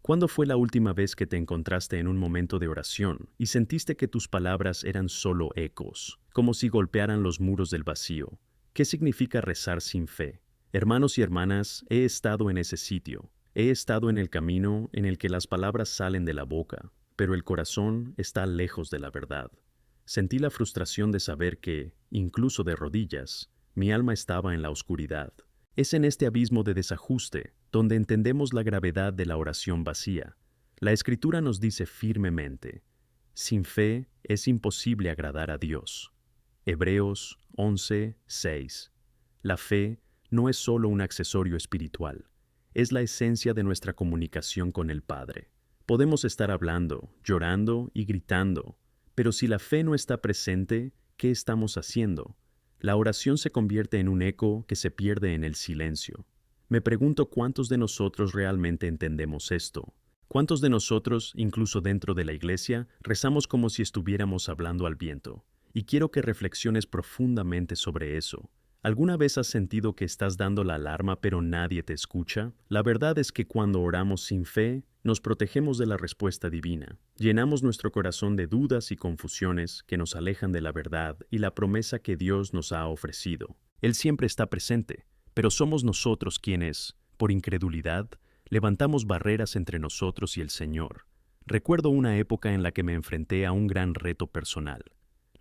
¿Cuándo fue la última vez que te encontraste en un momento de oración y sentiste que tus palabras eran solo ecos, como si golpearan los muros del vacío? ¿Qué significa rezar sin fe? Hermanos y hermanas, he estado en ese sitio. He estado en el camino en el que las palabras salen de la boca, pero el corazón está lejos de la verdad. Sentí la frustración de saber que, incluso de rodillas, mi alma estaba en la oscuridad. Es en este abismo de desajuste donde entendemos la gravedad de la oración vacía. La Escritura nos dice firmemente: sin fe es imposible agradar a Dios. Hebreos 11:6. La fe no es solo un accesorio espiritual, es la esencia de nuestra comunicación con el Padre. Podemos estar hablando, llorando y gritando, pero si la fe no está presente, ¿qué estamos haciendo? La oración se convierte en un eco que se pierde en el silencio. Me pregunto cuántos de nosotros realmente entendemos esto. ¿Cuántos de nosotros, incluso dentro de la iglesia, rezamos como si estuviéramos hablando al viento? Y quiero que reflexiones profundamente sobre eso. ¿Alguna vez has sentido que estás dando la alarma pero nadie te escucha? La verdad es que cuando oramos sin fe, nos protegemos de la respuesta divina. Llenamos nuestro corazón de dudas y confusiones que nos alejan de la verdad y la promesa que Dios nos ha ofrecido. Él siempre está presente, pero somos nosotros quienes, por incredulidad, levantamos barreras entre nosotros y el Señor. Recuerdo una época en la que me enfrenté a un gran reto personal.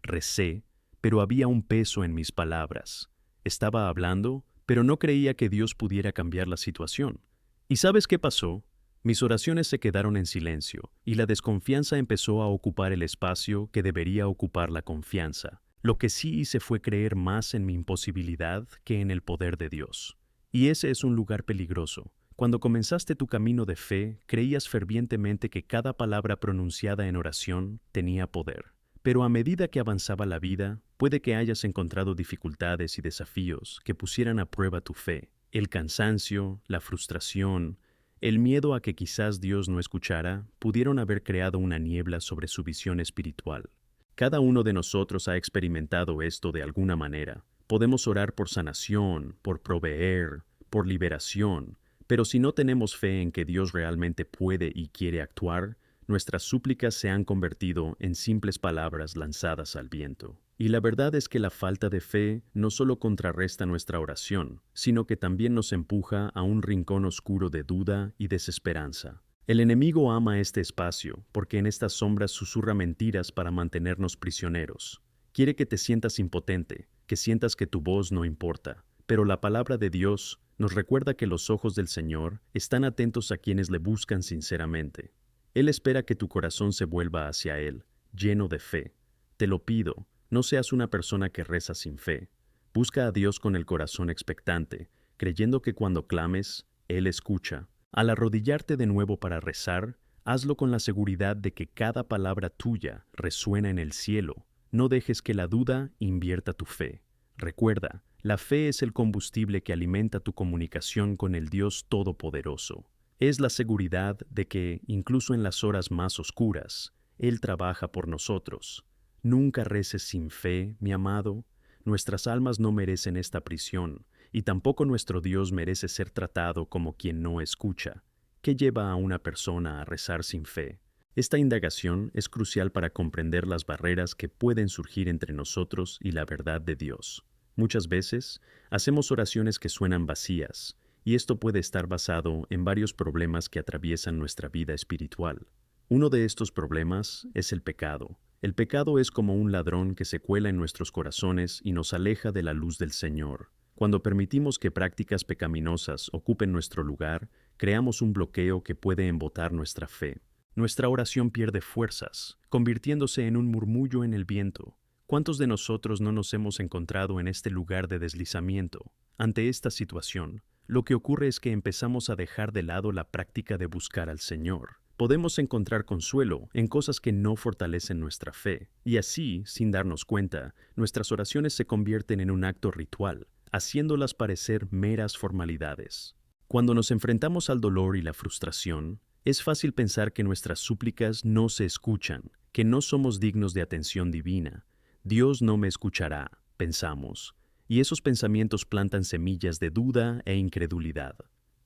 Recé, pero había un peso en mis palabras. Estaba hablando, pero no creía que Dios pudiera cambiar la situación. ¿Y sabes qué pasó? Mis oraciones se quedaron en silencio, y la desconfianza empezó a ocupar el espacio que debería ocupar la confianza. Lo que sí hice fue creer más en mi imposibilidad que en el poder de Dios. Y ese es un lugar peligroso. Cuando comenzaste tu camino de fe, creías fervientemente que cada palabra pronunciada en oración tenía poder. Pero a medida que avanzaba la vida, puede que hayas encontrado dificultades y desafíos que pusieran a prueba tu fe. El cansancio, la frustración, el miedo a que quizás Dios no escuchara, pudieron haber creado una niebla sobre su visión espiritual. Cada uno de nosotros ha experimentado esto de alguna manera. Podemos orar por sanación, por proveer, por liberación, pero si no tenemos fe en que Dios realmente puede y quiere actuar, nuestras súplicas se han convertido en simples palabras lanzadas al viento. Y la verdad es que la falta de fe no solo contrarresta nuestra oración, sino que también nos empuja a un rincón oscuro de duda y desesperanza. El enemigo ama este espacio porque en estas sombras susurra mentiras para mantenernos prisioneros. Quiere que te sientas impotente, que sientas que tu voz no importa. Pero la palabra de Dios nos recuerda que los ojos del Señor están atentos a quienes le buscan sinceramente. Él espera que tu corazón se vuelva hacia Él, lleno de fe. Te lo pido, no seas una persona que reza sin fe. Busca a Dios con el corazón expectante, creyendo que cuando clames, Él escucha. Al arrodillarte de nuevo para rezar, hazlo con la seguridad de que cada palabra tuya resuena en el cielo. No dejes que la duda invierta tu fe. Recuerda, la fe es el combustible que alimenta tu comunicación con el Dios Todopoderoso. Es la seguridad de que, incluso en las horas más oscuras, Él trabaja por nosotros. Nunca reces sin fe, mi amado. Nuestras almas no merecen esta prisión, y tampoco nuestro Dios merece ser tratado como quien no escucha. ¿Qué lleva a una persona a rezar sin fe? Esta indagación es crucial para comprender las barreras que pueden surgir entre nosotros y la verdad de Dios. Muchas veces, hacemos oraciones que suenan vacías, y esto puede estar basado en varios problemas que atraviesan nuestra vida espiritual. Uno de estos problemas es el pecado. El pecado es como un ladrón que se cuela en nuestros corazones y nos aleja de la luz del Señor. Cuando permitimos que prácticas pecaminosas ocupen nuestro lugar, creamos un bloqueo que puede embotar nuestra fe. Nuestra oración pierde fuerzas, convirtiéndose en un murmullo en el viento. ¿Cuántos de nosotros no nos hemos encontrado en este lugar de deslizamiento? Ante esta situación, lo que ocurre es que empezamos a dejar de lado la práctica de buscar al Señor. Podemos encontrar consuelo en cosas que no fortalecen nuestra fe, y así, sin darnos cuenta, nuestras oraciones se convierten en un acto ritual, haciéndolas parecer meras formalidades. Cuando nos enfrentamos al dolor y la frustración, es fácil pensar que nuestras súplicas no se escuchan, que no somos dignos de atención divina. Dios no me escuchará, pensamos, y esos pensamientos plantan semillas de duda e incredulidad.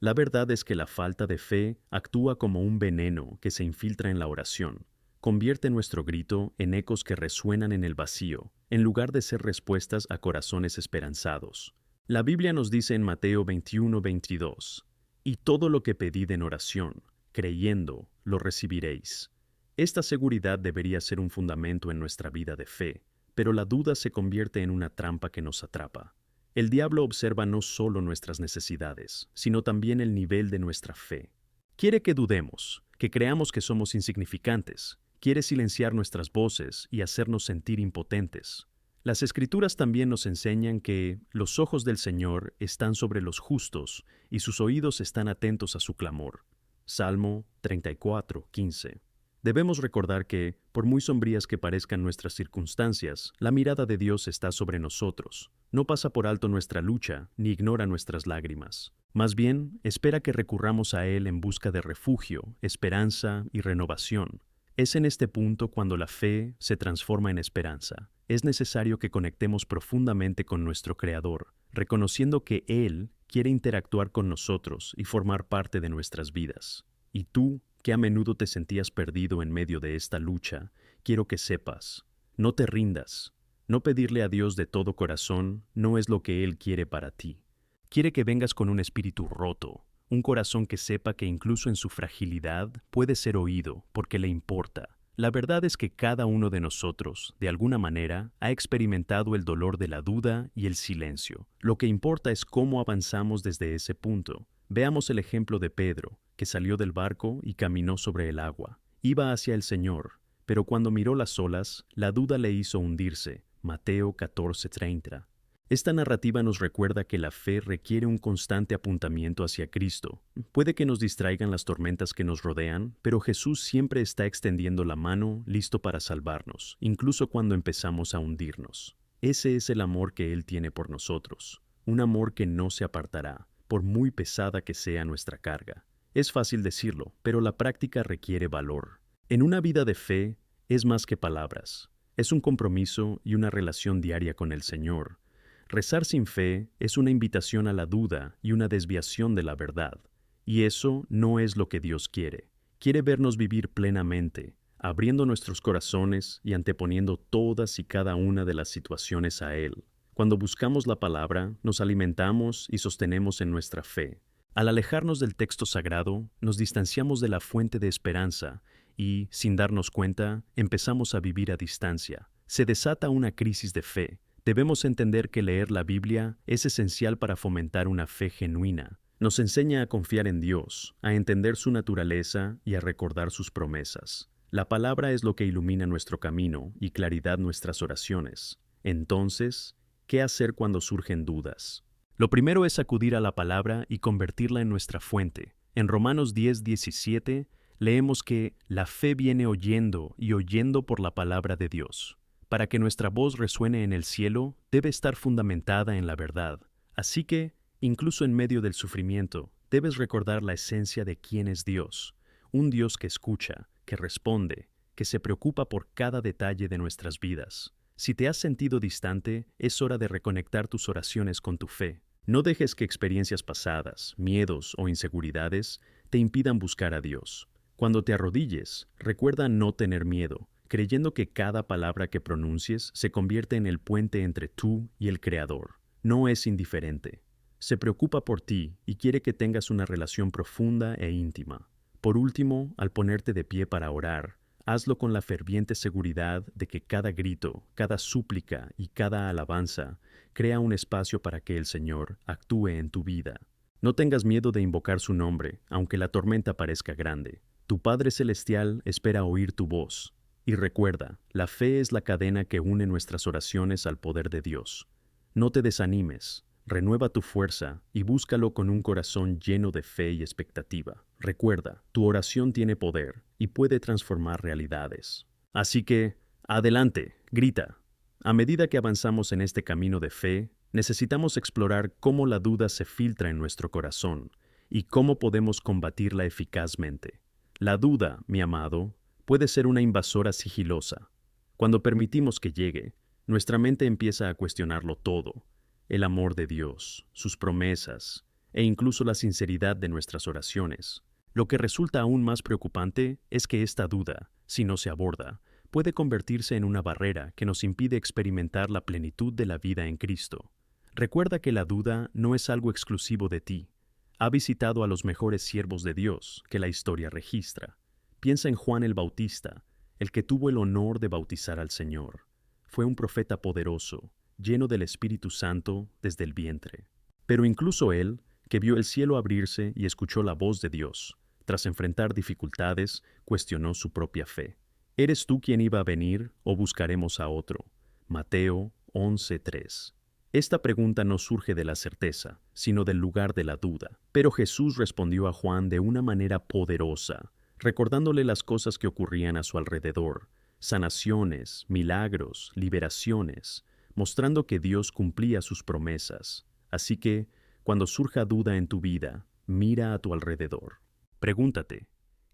La verdad es que la falta de fe actúa como un veneno que se infiltra en la oración. Convierte nuestro grito en ecos que resuenan en el vacío, en lugar de ser respuestas a corazones esperanzados. La Biblia nos dice en Mateo 21:22, «Y todo lo que pedid en oración, creyendo, lo recibiréis». Esta seguridad debería ser un fundamento en nuestra vida de fe, pero la duda se convierte en una trampa que nos atrapa. El diablo observa no solo nuestras necesidades, sino también el nivel de nuestra fe. Quiere que dudemos, que creamos que somos insignificantes, quiere silenciar nuestras voces y hacernos sentir impotentes. Las Escrituras también nos enseñan que los ojos del Señor están sobre los justos y sus oídos están atentos a su clamor. Salmo 34:15. Debemos recordar que, por muy sombrías que parezcan nuestras circunstancias, la mirada de Dios está sobre nosotros. No pasa por alto nuestra lucha, ni ignora nuestras lágrimas. Más bien, espera que recurramos a Él en busca de refugio, esperanza y renovación. Es en este punto cuando la fe se transforma en esperanza. Es necesario que conectemos profundamente con nuestro Creador, reconociendo que Él quiere interactuar con nosotros y formar parte de nuestras vidas. Y tú, que a menudo te sentías perdido en medio de esta lucha, quiero que sepas, no te rindas. No pedirle a Dios de todo corazón no es lo que Él quiere para ti. Quiere que vengas con un espíritu roto, un corazón que sepa que incluso en su fragilidad puede ser oído porque le importa. La verdad es que cada uno de nosotros, de alguna manera, ha experimentado el dolor de la duda y el silencio. Lo que importa es cómo avanzamos desde ese punto. Veamos el ejemplo de Pedro, que salió del barco y caminó sobre el agua. Iba hacia el Señor, pero cuando miró las olas, la duda le hizo hundirse. Mateo 14:30. Esta narrativa nos recuerda que la fe requiere un constante apuntamiento hacia Cristo. Puede que nos distraigan las tormentas que nos rodean, pero Jesús siempre está extendiendo la mano, listo para salvarnos, incluso cuando empezamos a hundirnos. Ese es el amor que Él tiene por nosotros, un amor que no se apartará, por muy pesada que sea nuestra carga. Es fácil decirlo, pero la práctica requiere valor. En una vida de fe es más que palabras. Es un compromiso y una relación diaria con el Señor. Rezar sin fe es una invitación a la duda y una desviación de la verdad. Y eso no es lo que Dios quiere. Quiere vernos vivir plenamente, abriendo nuestros corazones y anteponiendo todas y cada una de las situaciones a Él. Cuando buscamos la palabra, nos alimentamos y sostenemos en nuestra fe. Al alejarnos del texto sagrado, nos distanciamos de la fuente de esperanza y, sin darnos cuenta, empezamos a vivir a distancia. Se desata una crisis de fe. Debemos entender que leer la Biblia es esencial para fomentar una fe genuina. Nos enseña a confiar en Dios, a entender su naturaleza y a recordar sus promesas. La palabra es lo que ilumina nuestro camino y claridad nuestras oraciones. Entonces, ¿qué hacer cuando surgen dudas? Lo primero es acudir a la palabra y convertirla en nuestra fuente. En Romanos 10:17 leemos que la fe viene oyendo y oyendo por la palabra de Dios. Para que nuestra voz resuene en el cielo, debe estar fundamentada en la verdad. Así que, incluso en medio del sufrimiento, debes recordar la esencia de quién es Dios. Un Dios que escucha, que responde, que se preocupa por cada detalle de nuestras vidas. Si te has sentido distante, es hora de reconectar tus oraciones con tu fe. No dejes que experiencias pasadas, miedos o inseguridades te impidan buscar a Dios. Cuando te arrodilles, recuerda no tener miedo, creyendo que cada palabra que pronuncies se convierte en el puente entre tú y el Creador. No es indiferente. Se preocupa por ti y quiere que tengas una relación profunda e íntima. Por último, al ponerte de pie para orar, hazlo con la ferviente seguridad de que cada grito, cada súplica y cada alabanza crea un espacio para que el Señor actúe en tu vida. No tengas miedo de invocar su nombre, aunque la tormenta parezca grande. Tu Padre Celestial espera oír tu voz. Y recuerda, la fe es la cadena que une nuestras oraciones al poder de Dios. No te desanimes, renueva tu fuerza y búscalo con un corazón lleno de fe y expectativa. Recuerda, tu oración tiene poder y puede transformar realidades. Así que, adelante, grita. A medida que avanzamos en este camino de fe, necesitamos explorar cómo la duda se filtra en nuestro corazón y cómo podemos combatirla eficazmente. La duda, mi amado, puede ser una invasora sigilosa. Cuando permitimos que llegue, nuestra mente empieza a cuestionarlo todo: el amor de Dios, sus promesas, e incluso la sinceridad de nuestras oraciones. Lo que resulta aún más preocupante es que esta duda, si no se aborda, puede convertirse en una barrera que nos impide experimentar la plenitud de la vida en Cristo. Recuerda que la duda no es algo exclusivo de ti. Ha visitado a los mejores siervos de Dios que la historia registra. Piensa en Juan el Bautista, el que tuvo el honor de bautizar al Señor. Fue un profeta poderoso, lleno del Espíritu Santo desde el vientre. Pero incluso él, que vio el cielo abrirse y escuchó la voz de Dios, tras enfrentar dificultades, cuestionó su propia fe. ¿Eres tú quien iba a venir o buscaremos a otro? Mateo 11:3. Esta pregunta no surge de la certeza, sino del lugar de la duda. Pero Jesús respondió a Juan de una manera poderosa, recordándole las cosas que ocurrían a su alrededor, sanaciones, milagros, liberaciones, mostrando que Dios cumplía sus promesas. Así que, cuando surja duda en tu vida, mira a tu alrededor. Pregúntate,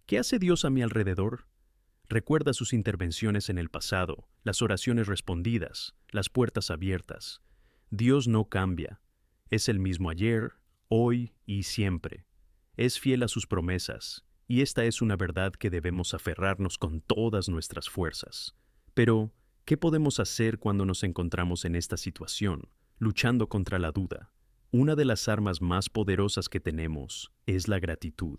¿qué hace Dios a mi alrededor? Recuerda sus intervenciones en el pasado, las oraciones respondidas, las puertas abiertas. Dios no cambia. Es el mismo ayer, hoy y siempre. Es fiel a sus promesas, y esta es una verdad que debemos aferrarnos con todas nuestras fuerzas. Pero, ¿qué podemos hacer cuando nos encontramos en esta situación, luchando contra la duda? Una de las armas más poderosas que tenemos es la gratitud.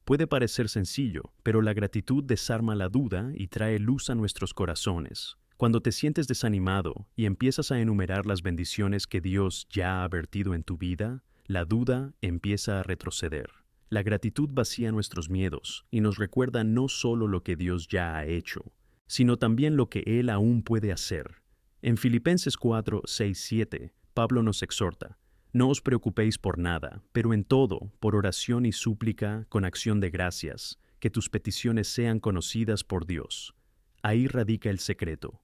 Puede parecer sencillo, pero la gratitud desarma la duda y trae luz a nuestros corazones. Cuando te sientes desanimado y empiezas a enumerar las bendiciones que Dios ya ha vertido en tu vida, la duda empieza a retroceder. La gratitud vacía nuestros miedos y nos recuerda no solo lo que Dios ya ha hecho, sino también lo que Él aún puede hacer. En Filipenses 4:6-7, Pablo nos exhorta: no os preocupéis por nada, pero en todo, por oración y súplica, con acción de gracias, que tus peticiones sean conocidas por Dios. Ahí radica el secreto: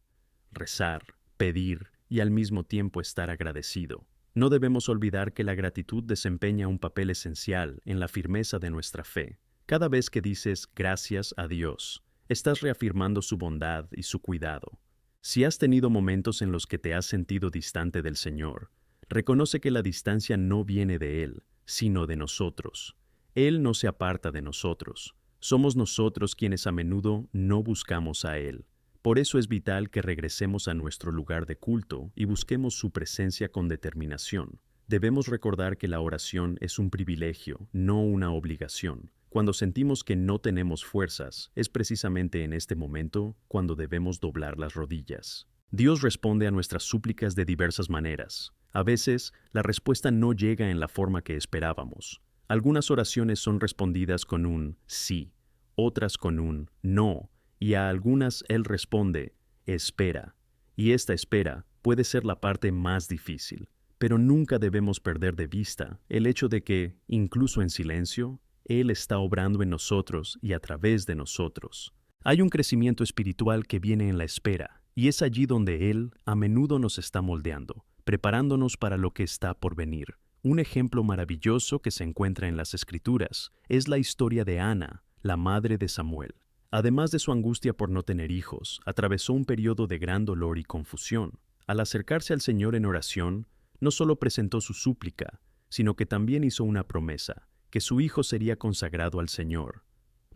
rezar, pedir y al mismo tiempo estar agradecido. No debemos olvidar que la gratitud desempeña un papel esencial en la firmeza de nuestra fe. Cada vez que dices gracias a Dios, estás reafirmando su bondad y su cuidado. Si has tenido momentos en los que te has sentido distante del Señor, reconoce que la distancia no viene de Él, sino de nosotros. Él no se aparta de nosotros. Somos nosotros quienes a menudo no buscamos a Él. Por eso es vital que regresemos a nuestro lugar de culto y busquemos su presencia con determinación. Debemos recordar que la oración es un privilegio, no una obligación. Cuando sentimos que no tenemos fuerzas, es precisamente en este momento cuando debemos doblar las rodillas. Dios responde a nuestras súplicas de diversas maneras. A veces, la respuesta no llega en la forma que esperábamos. Algunas oraciones son respondidas con un sí, otras con un no, y a algunas Él responde, espera. Y esta espera puede ser la parte más difícil, pero nunca debemos perder de vista el hecho de que, incluso en silencio, Él está obrando en nosotros y a través de nosotros. Hay un crecimiento espiritual que viene en la espera, y es allí donde Él a menudo nos está moldeando, preparándonos para lo que está por venir. Un ejemplo maravilloso que se encuentra en las Escrituras es la historia de Ana, la madre de Samuel. Además de su angustia por no tener hijos, atravesó un periodo de gran dolor y confusión. Al acercarse al Señor en oración, no solo presentó su súplica, sino que también hizo una promesa, que su hijo sería consagrado al Señor.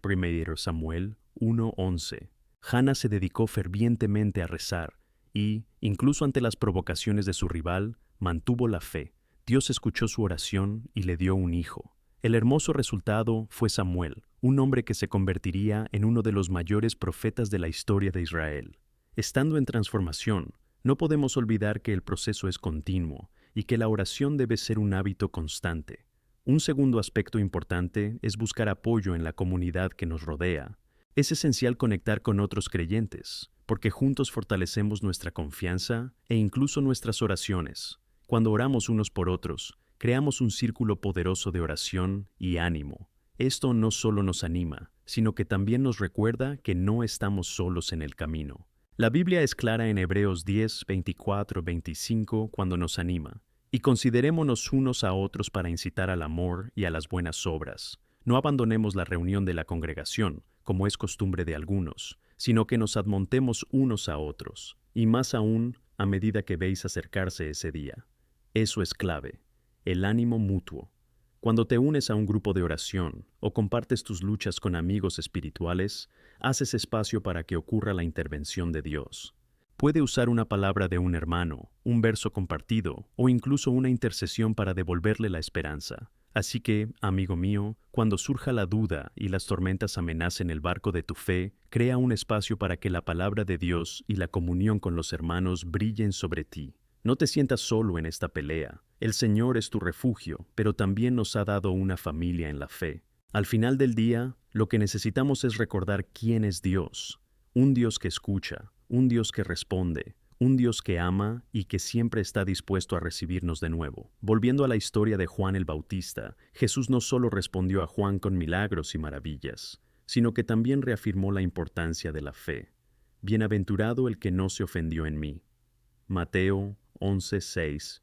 1 Samuel 1:11. Hannah se dedicó fervientemente a rezar y, incluso ante las provocaciones de su rival, mantuvo la fe. Dios escuchó su oración y le dio un hijo. El hermoso resultado fue Samuel, un hombre que se convertiría en uno de los mayores profetas de la historia de Israel. Estando en transformación, no podemos olvidar que el proceso es continuo y que la oración debe ser un hábito constante. Un segundo aspecto importante es buscar apoyo en la comunidad que nos rodea. Es esencial conectar con otros creyentes, porque juntos fortalecemos nuestra confianza e incluso nuestras oraciones. Cuando oramos unos por otros, creamos un círculo poderoso de oración y ánimo. Esto no solo nos anima, sino que también nos recuerda que no estamos solos en el camino. La Biblia es clara en Hebreos 10:24-25 cuando nos anima: y considerémonos unos a otros para incitar al amor y a las buenas obras. No abandonemos la reunión de la congregación, como es costumbre de algunos, sino que nos admontemos unos a otros, y más aún a medida que veis acercarse ese día. Eso es clave, el ánimo mutuo. Cuando te unes a un grupo de oración o compartes tus luchas con amigos espirituales, haces espacio para que ocurra la intervención de Dios. Puede usar una palabra de un hermano, un verso compartido o incluso una intercesión para devolverle la esperanza. Así que, amigo mío, cuando surja la duda y las tormentas amenacen el barco de tu fe, crea un espacio para que la palabra de Dios y la comunión con los hermanos brillen sobre ti. No te sientas solo en esta pelea. El Señor es tu refugio, pero también nos ha dado una familia en la fe. Al final del día, lo que necesitamos es recordar quién es Dios. Un Dios que escucha, un Dios que responde, un Dios que ama y que siempre está dispuesto a recibirnos de nuevo. Volviendo a la historia de Juan el Bautista, Jesús no solo respondió a Juan con milagros y maravillas, sino que también reafirmó la importancia de la fe. Bienaventurado el que no se ofendió en mí. Mateo 11:6.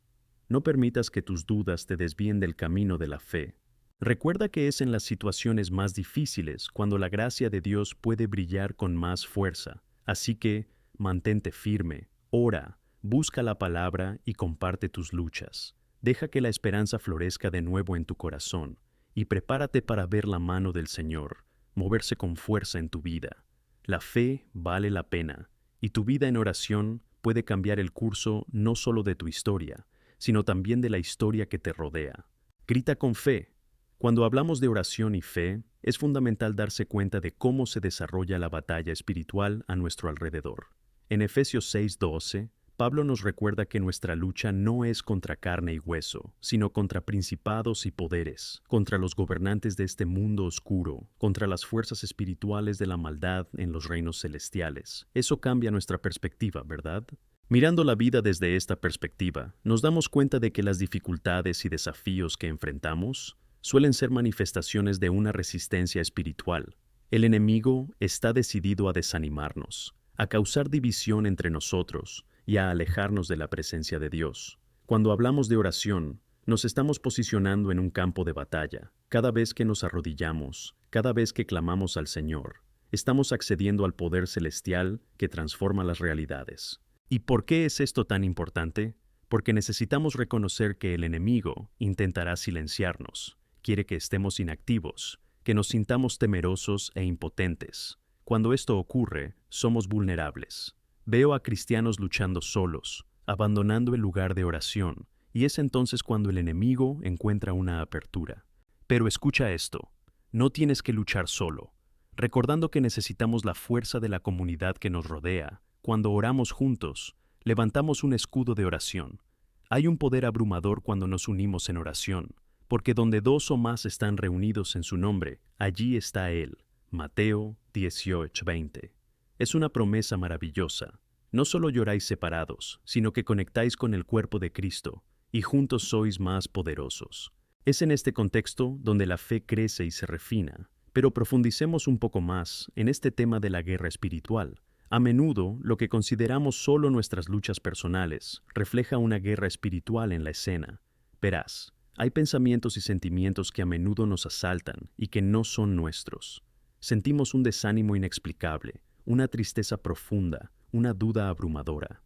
No permitas que tus dudas te desvíen del camino de la fe. Recuerda que es en las situaciones más difíciles cuando la gracia de Dios puede brillar con más fuerza. Así que, mantente firme, ora, busca la palabra y comparte tus luchas. Deja que la esperanza florezca de nuevo en tu corazón y prepárate para ver la mano del Señor moverse con fuerza en tu vida. La fe vale la pena y tu vida en oración puede cambiar el curso no solo de tu historia, sino también de la historia que te rodea. Grita con fe. Cuando hablamos de oración y fe, es fundamental darse cuenta de cómo se desarrolla la batalla espiritual a nuestro alrededor. En Efesios 6:12, Pablo nos recuerda que nuestra lucha no es contra carne y hueso, sino contra principados y poderes, contra los gobernantes de este mundo oscuro, contra las fuerzas espirituales de la maldad en los reinos celestiales. Eso cambia nuestra perspectiva, ¿verdad? Mirando la vida desde esta perspectiva, nos damos cuenta de que las dificultades y desafíos que enfrentamos suelen ser manifestaciones de una resistencia espiritual. El enemigo está decidido a desanimarnos, a causar división entre nosotros y a alejarnos de la presencia de Dios. Cuando hablamos de oración, nos estamos posicionando en un campo de batalla. Cada vez que nos arrodillamos, cada vez que clamamos al Señor, estamos accediendo al poder celestial que transforma las realidades. ¿Y por qué es esto tan importante? Porque necesitamos reconocer que el enemigo intentará silenciarnos. Quiere que estemos inactivos, que nos sintamos temerosos e impotentes. Cuando esto ocurre, somos vulnerables. Veo a cristianos luchando solos, abandonando el lugar de oración, y es entonces cuando el enemigo encuentra una apertura. Pero escucha esto, no tienes que luchar solo. Recordando que necesitamos la fuerza de la comunidad que nos rodea, cuando oramos juntos, levantamos un escudo de oración. Hay un poder abrumador cuando nos unimos en oración, porque donde dos o más están reunidos en su nombre, allí está Él. Mateo 18:20. Es una promesa maravillosa. No solo lloráis separados, sino que conectáis con el cuerpo de Cristo, y juntos sois más poderosos. Es en este contexto donde la fe crece y se refina, pero profundicemos un poco más en este tema de la guerra espiritual. A menudo, lo que consideramos solo nuestras luchas personales refleja una guerra espiritual en la escena. Verás, hay pensamientos y sentimientos que a menudo nos asaltan y que no son nuestros. Sentimos un desánimo inexplicable, una tristeza profunda, una duda abrumadora.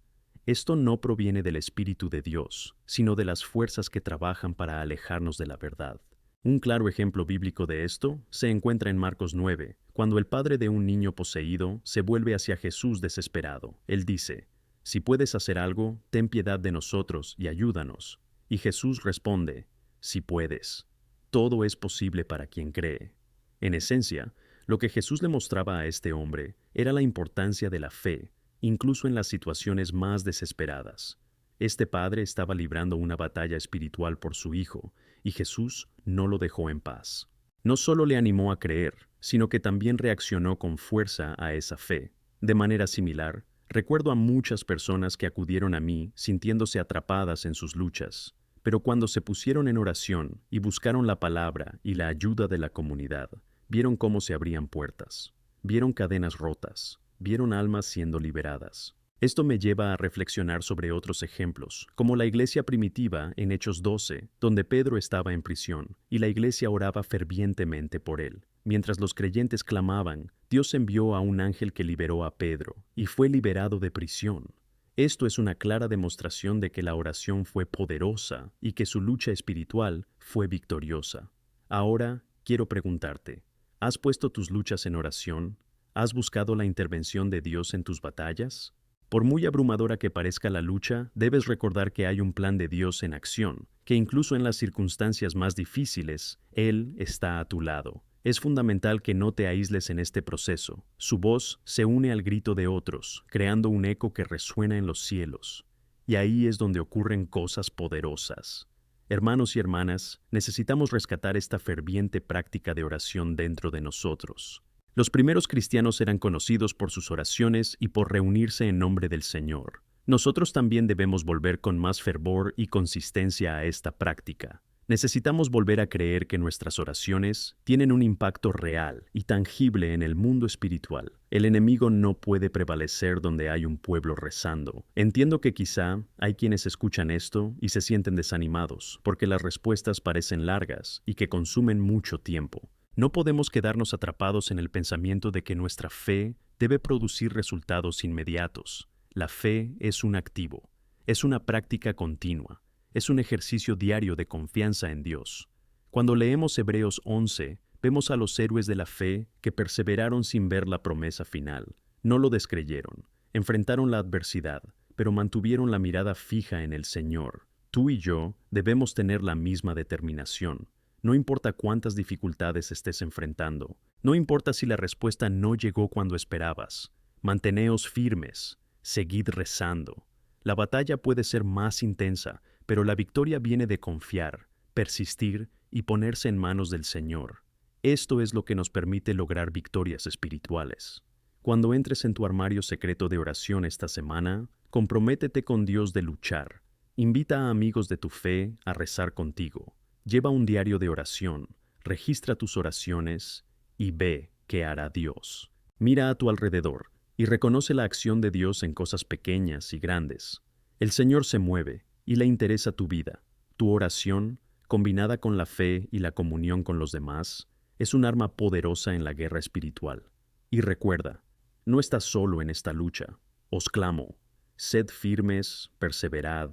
Esto no proviene del Espíritu de Dios, sino de las fuerzas que trabajan para alejarnos de la verdad. Un claro ejemplo bíblico de esto se encuentra en Marcos 9, cuando el padre de un niño poseído se vuelve hacia Jesús desesperado. Él dice, «Si puedes hacer algo, ten piedad de nosotros y ayúdanos». Y Jesús responde, «Si puedes. Todo es posible para quien cree». En esencia, lo que Jesús le mostraba a este hombre era la importancia de la fe, incluso en las situaciones más desesperadas. Este padre estaba librando una batalla espiritual por su hijo, y Jesús no lo dejó en paz. No solo le animó a creer, sino que también reaccionó con fuerza a esa fe. De manera similar, recuerdo a muchas personas que acudieron a mí sintiéndose atrapadas en sus luchas, pero cuando se pusieron en oración y buscaron la palabra y la ayuda de la comunidad, vieron cómo se abrían puertas, vieron cadenas rotas, vieron almas siendo liberadas. Esto me lleva a reflexionar sobre otros ejemplos, como la iglesia primitiva en Hechos 12, donde Pedro estaba en prisión, y la iglesia oraba fervientemente por él. Mientras los creyentes clamaban, Dios envió a un ángel que liberó a Pedro, y fue liberado de prisión. Esto es una clara demostración de que la oración fue poderosa y que su lucha espiritual fue victoriosa. Ahora, quiero preguntarte, ¿has puesto tus luchas en oración? ¿Has buscado la intervención de Dios en tus batallas? Por muy abrumadora que parezca la lucha, debes recordar que hay un plan de Dios en acción, que incluso en las circunstancias más difíciles, Él está a tu lado. Es fundamental que no te aísles en este proceso. Su voz se une al grito de otros, creando un eco que resuena en los cielos. Y ahí es donde ocurren cosas poderosas. Hermanos y hermanas, necesitamos rescatar esta ferviente práctica de oración dentro de nosotros. Los primeros cristianos eran conocidos por sus oraciones y por reunirse en nombre del Señor. Nosotros también debemos volver con más fervor y consistencia a esta práctica. Necesitamos volver a creer que nuestras oraciones tienen un impacto real y tangible en el mundo espiritual. El enemigo no puede prevalecer donde hay un pueblo rezando. Entiendo que quizá hay quienes escuchan esto y se sienten desanimados, porque las respuestas parecen largas y que consumen mucho tiempo. No podemos quedarnos atrapados en el pensamiento de que nuestra fe debe producir resultados inmediatos. La fe es un activo, es una práctica continua, es un ejercicio diario de confianza en Dios. Cuando leemos Hebreos 11, vemos a los héroes de la fe que perseveraron sin ver la promesa final. No lo descreyeron, enfrentaron la adversidad, pero mantuvieron la mirada fija en el Señor. Tú y yo debemos tener la misma determinación. No importa cuántas dificultades estés enfrentando, no importa si la respuesta no llegó cuando esperabas, manteneos firmes, seguid rezando. La batalla puede ser más intensa, pero la victoria viene de confiar, persistir y ponerse en manos del Señor. Esto es lo que nos permite lograr victorias espirituales. Cuando entres en tu armario secreto de oración esta semana, comprométete con Dios de luchar. Invita a amigos de tu fe a rezar contigo. Lleva un diario de oración, registra tus oraciones y ve qué hará Dios. Mira a tu alrededor y reconoce la acción de Dios en cosas pequeñas y grandes. El Señor se mueve y le interesa tu vida. Tu oración, combinada con la fe y la comunión con los demás, es un arma poderosa en la guerra espiritual. Y recuerda, no estás solo en esta lucha. Os clamo, sed firmes, perseverad,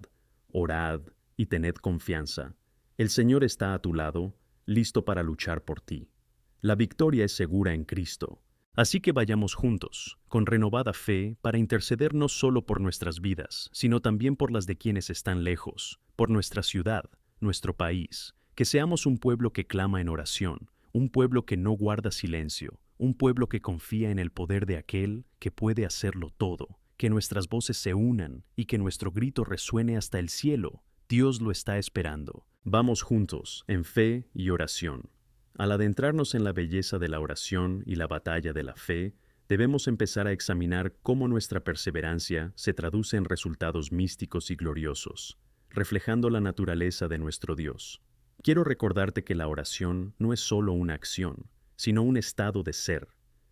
orad y tened confianza. El Señor está a tu lado, listo para luchar por ti. La victoria es segura en Cristo. Así que vayamos juntos, con renovada fe, para interceder no solo por nuestras vidas, sino también por las de quienes están lejos, por nuestra ciudad, nuestro país. Que seamos un pueblo que clama en oración, un pueblo que no guarda silencio, un pueblo que confía en el poder de aquel que puede hacerlo todo. Que nuestras voces se unan y que nuestro grito resuene hasta el cielo. Dios lo está esperando. Vamos juntos, en fe y oración. Al adentrarnos en la belleza de la oración y la batalla de la fe, debemos empezar a examinar cómo nuestra perseverancia se traduce en resultados místicos y gloriosos, reflejando la naturaleza de nuestro Dios. Quiero recordarte que la oración no es solo una acción, sino un estado de ser.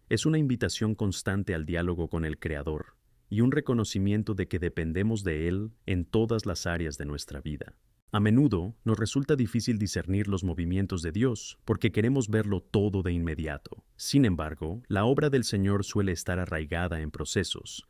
Es una invitación constante al diálogo con el Creador y un reconocimiento de que dependemos de Él en todas las áreas de nuestra vida. A menudo nos resulta difícil discernir los movimientos de Dios porque queremos verlo todo de inmediato. Sin embargo, la obra del Señor suele estar arraigada en procesos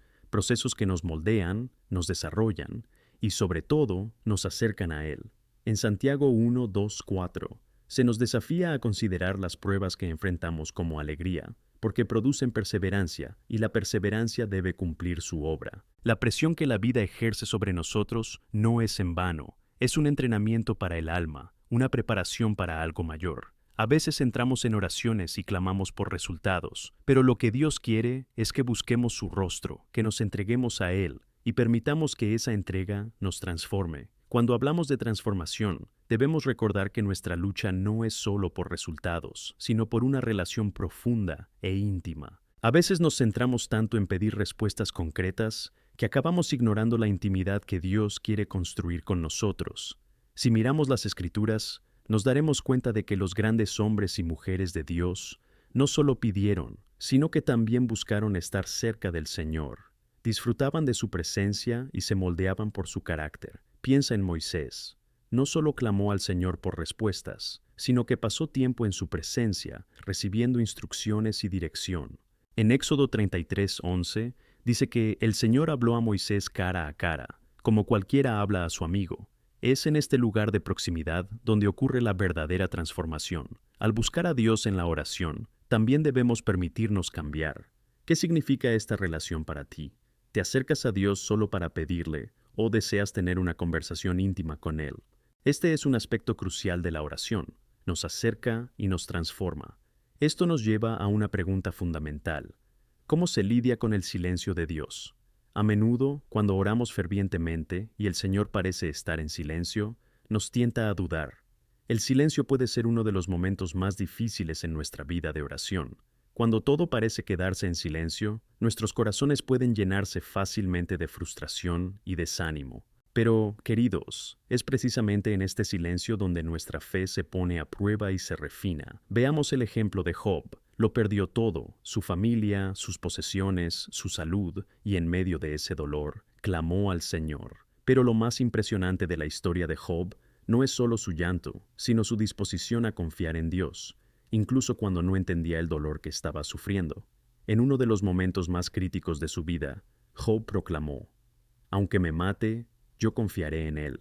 que nos moldean, nos desarrollan y sobre todo nos acercan a Él. En Santiago 1, 2, 4, se nos desafía a considerar las pruebas que enfrentamos como alegría, porque producen perseverancia, y la perseverancia debe cumplir su obra. La presión que la vida ejerce sobre nosotros no es en vano. Es un entrenamiento para el alma, una preparación para algo mayor. A veces entramos en oraciones y clamamos por resultados, pero lo que Dios quiere es que busquemos su rostro, que nos entreguemos a Él y permitamos que esa entrega nos transforme. Cuando hablamos de transformación, debemos recordar que nuestra lucha no es solo por resultados, sino por una relación profunda e íntima. A veces nos centramos tanto en pedir respuestas concretas que acabamos ignorando la intimidad que Dios quiere construir con nosotros. Si miramos las Escrituras, nos daremos cuenta de que los grandes hombres y mujeres de Dios no solo pidieron, sino que también buscaron estar cerca del Señor. Disfrutaban de su presencia y se moldeaban por su carácter. Piensa en Moisés. No solo clamó al Señor por respuestas, sino que pasó tiempo en su presencia, recibiendo instrucciones y dirección. En Éxodo 33:11, dice que el Señor habló a Moisés cara a cara, como cualquiera habla a su amigo. Es en este lugar de proximidad donde ocurre la verdadera transformación. Al buscar a Dios en la oración, también debemos permitirnos cambiar. ¿Qué significa esta relación para ti? ¿Te acercas a Dios solo para pedirle o deseas tener una conversación íntima con Él? Este es un aspecto crucial de la oración. Nos acerca y nos transforma. Esto nos lleva a una pregunta fundamental. ¿Cómo se lidia con el silencio de Dios? A menudo, cuando oramos fervientemente y el Señor parece estar en silencio, nos tienta a dudar. El silencio puede ser uno de los momentos más difíciles en nuestra vida de oración. Cuando todo parece quedarse en silencio, nuestros corazones pueden llenarse fácilmente de frustración y desánimo. Pero, queridos, es precisamente en este silencio donde nuestra fe se pone a prueba y se refina. Veamos el ejemplo de Job. Lo perdió todo, su familia, sus posesiones, su salud, y en medio de ese dolor, clamó al Señor. Pero lo más impresionante de la historia de Job no es solo su llanto, sino su disposición a confiar en Dios, incluso cuando no entendía el dolor que estaba sufriendo. En uno de los momentos más críticos de su vida, Job proclamó: «Aunque me mate, yo confiaré en Él».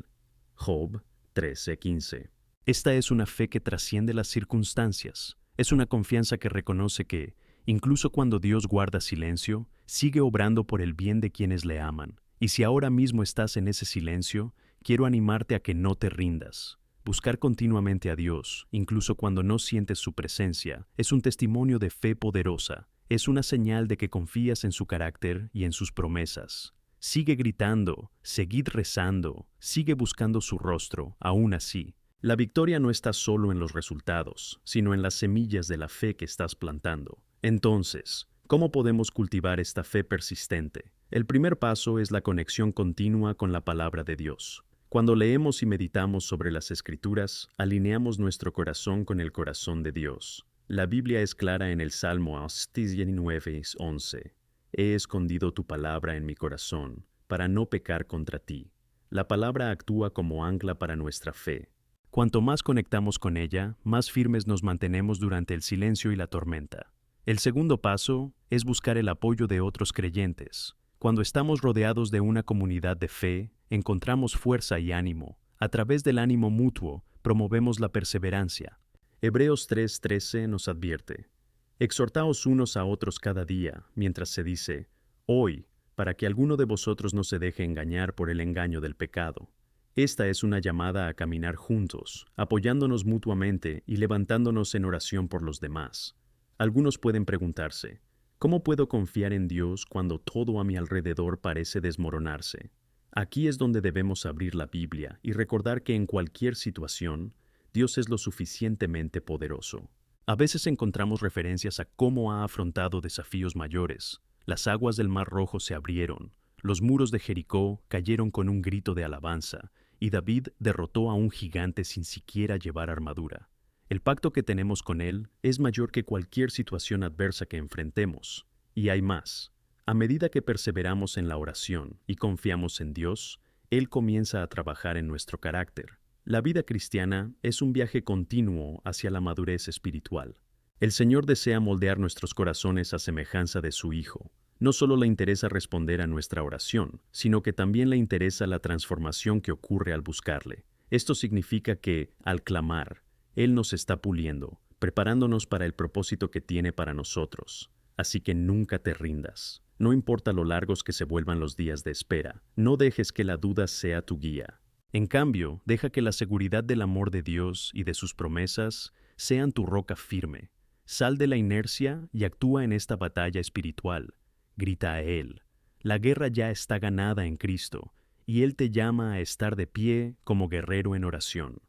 Job 13:15. Esta es una fe que trasciende las circunstancias. Es una confianza que reconoce que, incluso cuando Dios guarda silencio, sigue obrando por el bien de quienes le aman. Y si ahora mismo estás en ese silencio, quiero animarte a que no te rindas. Buscar continuamente a Dios, incluso cuando no sientes su presencia, es un testimonio de fe poderosa. Es una señal de que confías en su carácter y en sus promesas. Sigue gritando, seguid rezando, sigue buscando su rostro, aún así. La victoria no está solo en los resultados, sino en las semillas de la fe que estás plantando. Entonces, ¿cómo podemos cultivar esta fe persistente? El primer paso es la conexión continua con la palabra de Dios. Cuando leemos y meditamos sobre las Escrituras, alineamos nuestro corazón con el corazón de Dios. La Biblia es clara en el Salmo 69:11. He escondido tu palabra en mi corazón, para no pecar contra ti. La palabra actúa como ancla para nuestra fe. Cuanto más conectamos con ella, más firmes nos mantenemos durante el silencio y la tormenta. El segundo paso es buscar el apoyo de otros creyentes. Cuando estamos rodeados de una comunidad de fe, encontramos fuerza y ánimo. A través del ánimo mutuo, promovemos la perseverancia. Hebreos 3:13 nos advierte: «Exhortaos unos a otros cada día», mientras se dice: «hoy», para que alguno de vosotros no se deje engañar por el engaño del pecado. Esta es una llamada a caminar juntos, apoyándonos mutuamente y levantándonos en oración por los demás. Algunos pueden preguntarse: ¿cómo puedo confiar en Dios cuando todo a mi alrededor parece desmoronarse? Aquí es donde debemos abrir la Biblia y recordar que en cualquier situación, Dios es lo suficientemente poderoso. A veces encontramos referencias a cómo ha afrontado desafíos mayores. Las aguas del Mar Rojo se abrieron, los muros de Jericó cayeron con un grito de alabanza, y David derrotó a un gigante sin siquiera llevar armadura. El pacto que tenemos con Él es mayor que cualquier situación adversa que enfrentemos. Y hay más. A medida que perseveramos en la oración y confiamos en Dios, Él comienza a trabajar en nuestro carácter. La vida cristiana es un viaje continuo hacia la madurez espiritual. El Señor desea moldear nuestros corazones a semejanza de su Hijo. No solo le interesa responder a nuestra oración, sino que también le interesa la transformación que ocurre al buscarle. Esto significa que, al clamar, Él nos está puliendo, preparándonos para el propósito que tiene para nosotros. Así que nunca te rindas. No importa lo largos que se vuelvan los días de espera, no dejes que la duda sea tu guía. En cambio, deja que la seguridad del amor de Dios y de sus promesas sean tu roca firme. Sal de la inercia y actúa en esta batalla espiritual. Grita a Él. La guerra ya está ganada en Cristo, y Él te llama a estar de pie como guerrero en oración.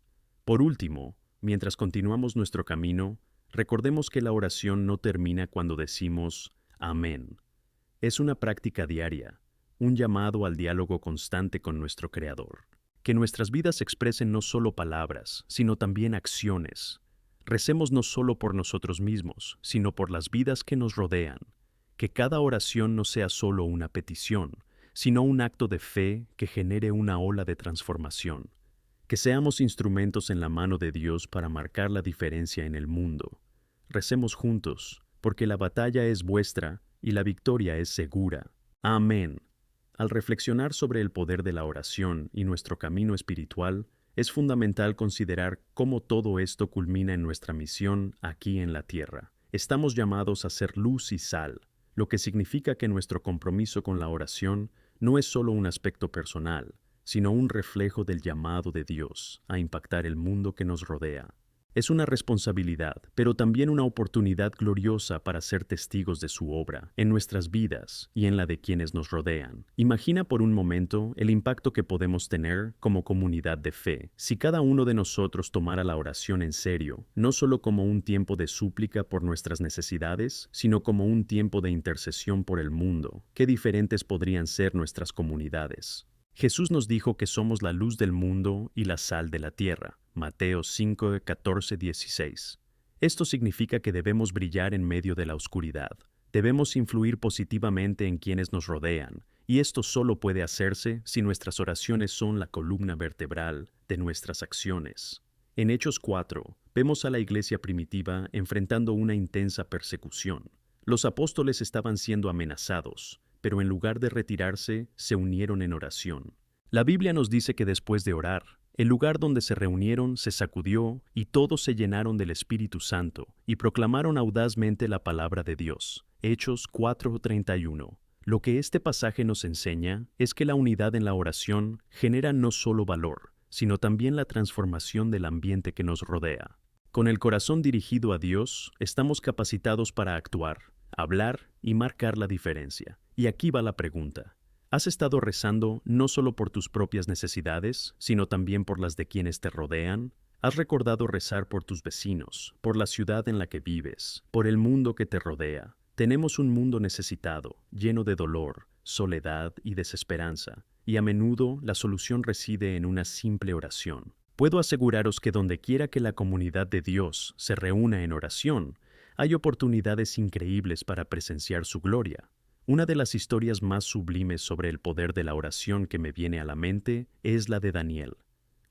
Por último, mientras continuamos nuestro camino, recordemos que la oración no termina cuando decimos Amén. Es una práctica diaria, un llamado al diálogo constante con nuestro Creador. Que nuestras vidas expresen no solo palabras, sino también acciones. Recemos no solo por nosotros mismos, sino por las vidas que nos rodean. Que cada oración no sea solo una petición, sino un acto de fe que genere una ola de transformación. Que seamos instrumentos en la mano de Dios para marcar la diferencia en el mundo. Recemos juntos, porque la batalla es vuestra y la victoria es segura. Amén. Al reflexionar sobre el poder de la oración y nuestro camino espiritual, es fundamental considerar cómo todo esto culmina en nuestra misión aquí en la tierra. Estamos llamados a ser luz y sal, lo que significa que nuestro compromiso con la oración no es solo un aspecto personal, sino un reflejo del llamado de Dios a impactar el mundo que nos rodea. Es una responsabilidad, pero también una oportunidad gloriosa para ser testigos de su obra, en nuestras vidas y en la de quienes nos rodean. Imagina por un momento el impacto que podemos tener como comunidad de fe, si cada uno de nosotros tomara la oración en serio, no solo como un tiempo de súplica por nuestras necesidades, sino como un tiempo de intercesión por el mundo. Qué diferentes podrían ser nuestras comunidades. Jesús nos dijo que somos la luz del mundo y la sal de la tierra. Mateo 5, 14, 16. Esto significa que debemos brillar en medio de la oscuridad. Debemos influir positivamente en quienes nos rodean, y esto solo puede hacerse si nuestras oraciones son la columna vertebral de nuestras acciones. En Hechos 4, vemos a la iglesia primitiva enfrentando una intensa persecución. Los apóstoles estaban siendo amenazados, pero en lugar de retirarse, se unieron en oración. La Biblia nos dice que después de orar, el lugar donde se reunieron se sacudió y todos se llenaron del Espíritu Santo y proclamaron audazmente la palabra de Dios. Hechos 4:31. Lo que este pasaje nos enseña es que la unidad en la oración genera no solo valor, sino también la transformación del ambiente que nos rodea. Con el corazón dirigido a Dios, estamos capacitados para actuar, hablar y marcar la diferencia. Y aquí va la pregunta. ¿Has estado rezando no solo por tus propias necesidades, sino también por las de quienes te rodean? ¿Has recordado rezar por tus vecinos, por la ciudad en la que vives, por el mundo que te rodea? Tenemos un mundo necesitado, lleno de dolor, soledad y desesperanza, y a menudo la solución reside en una simple oración. Puedo aseguraros que dondequiera que la comunidad de Dios se reúna en oración, hay oportunidades increíbles para presenciar su gloria. Una de las historias más sublimes sobre el poder de la oración que me viene a la mente es la de Daniel.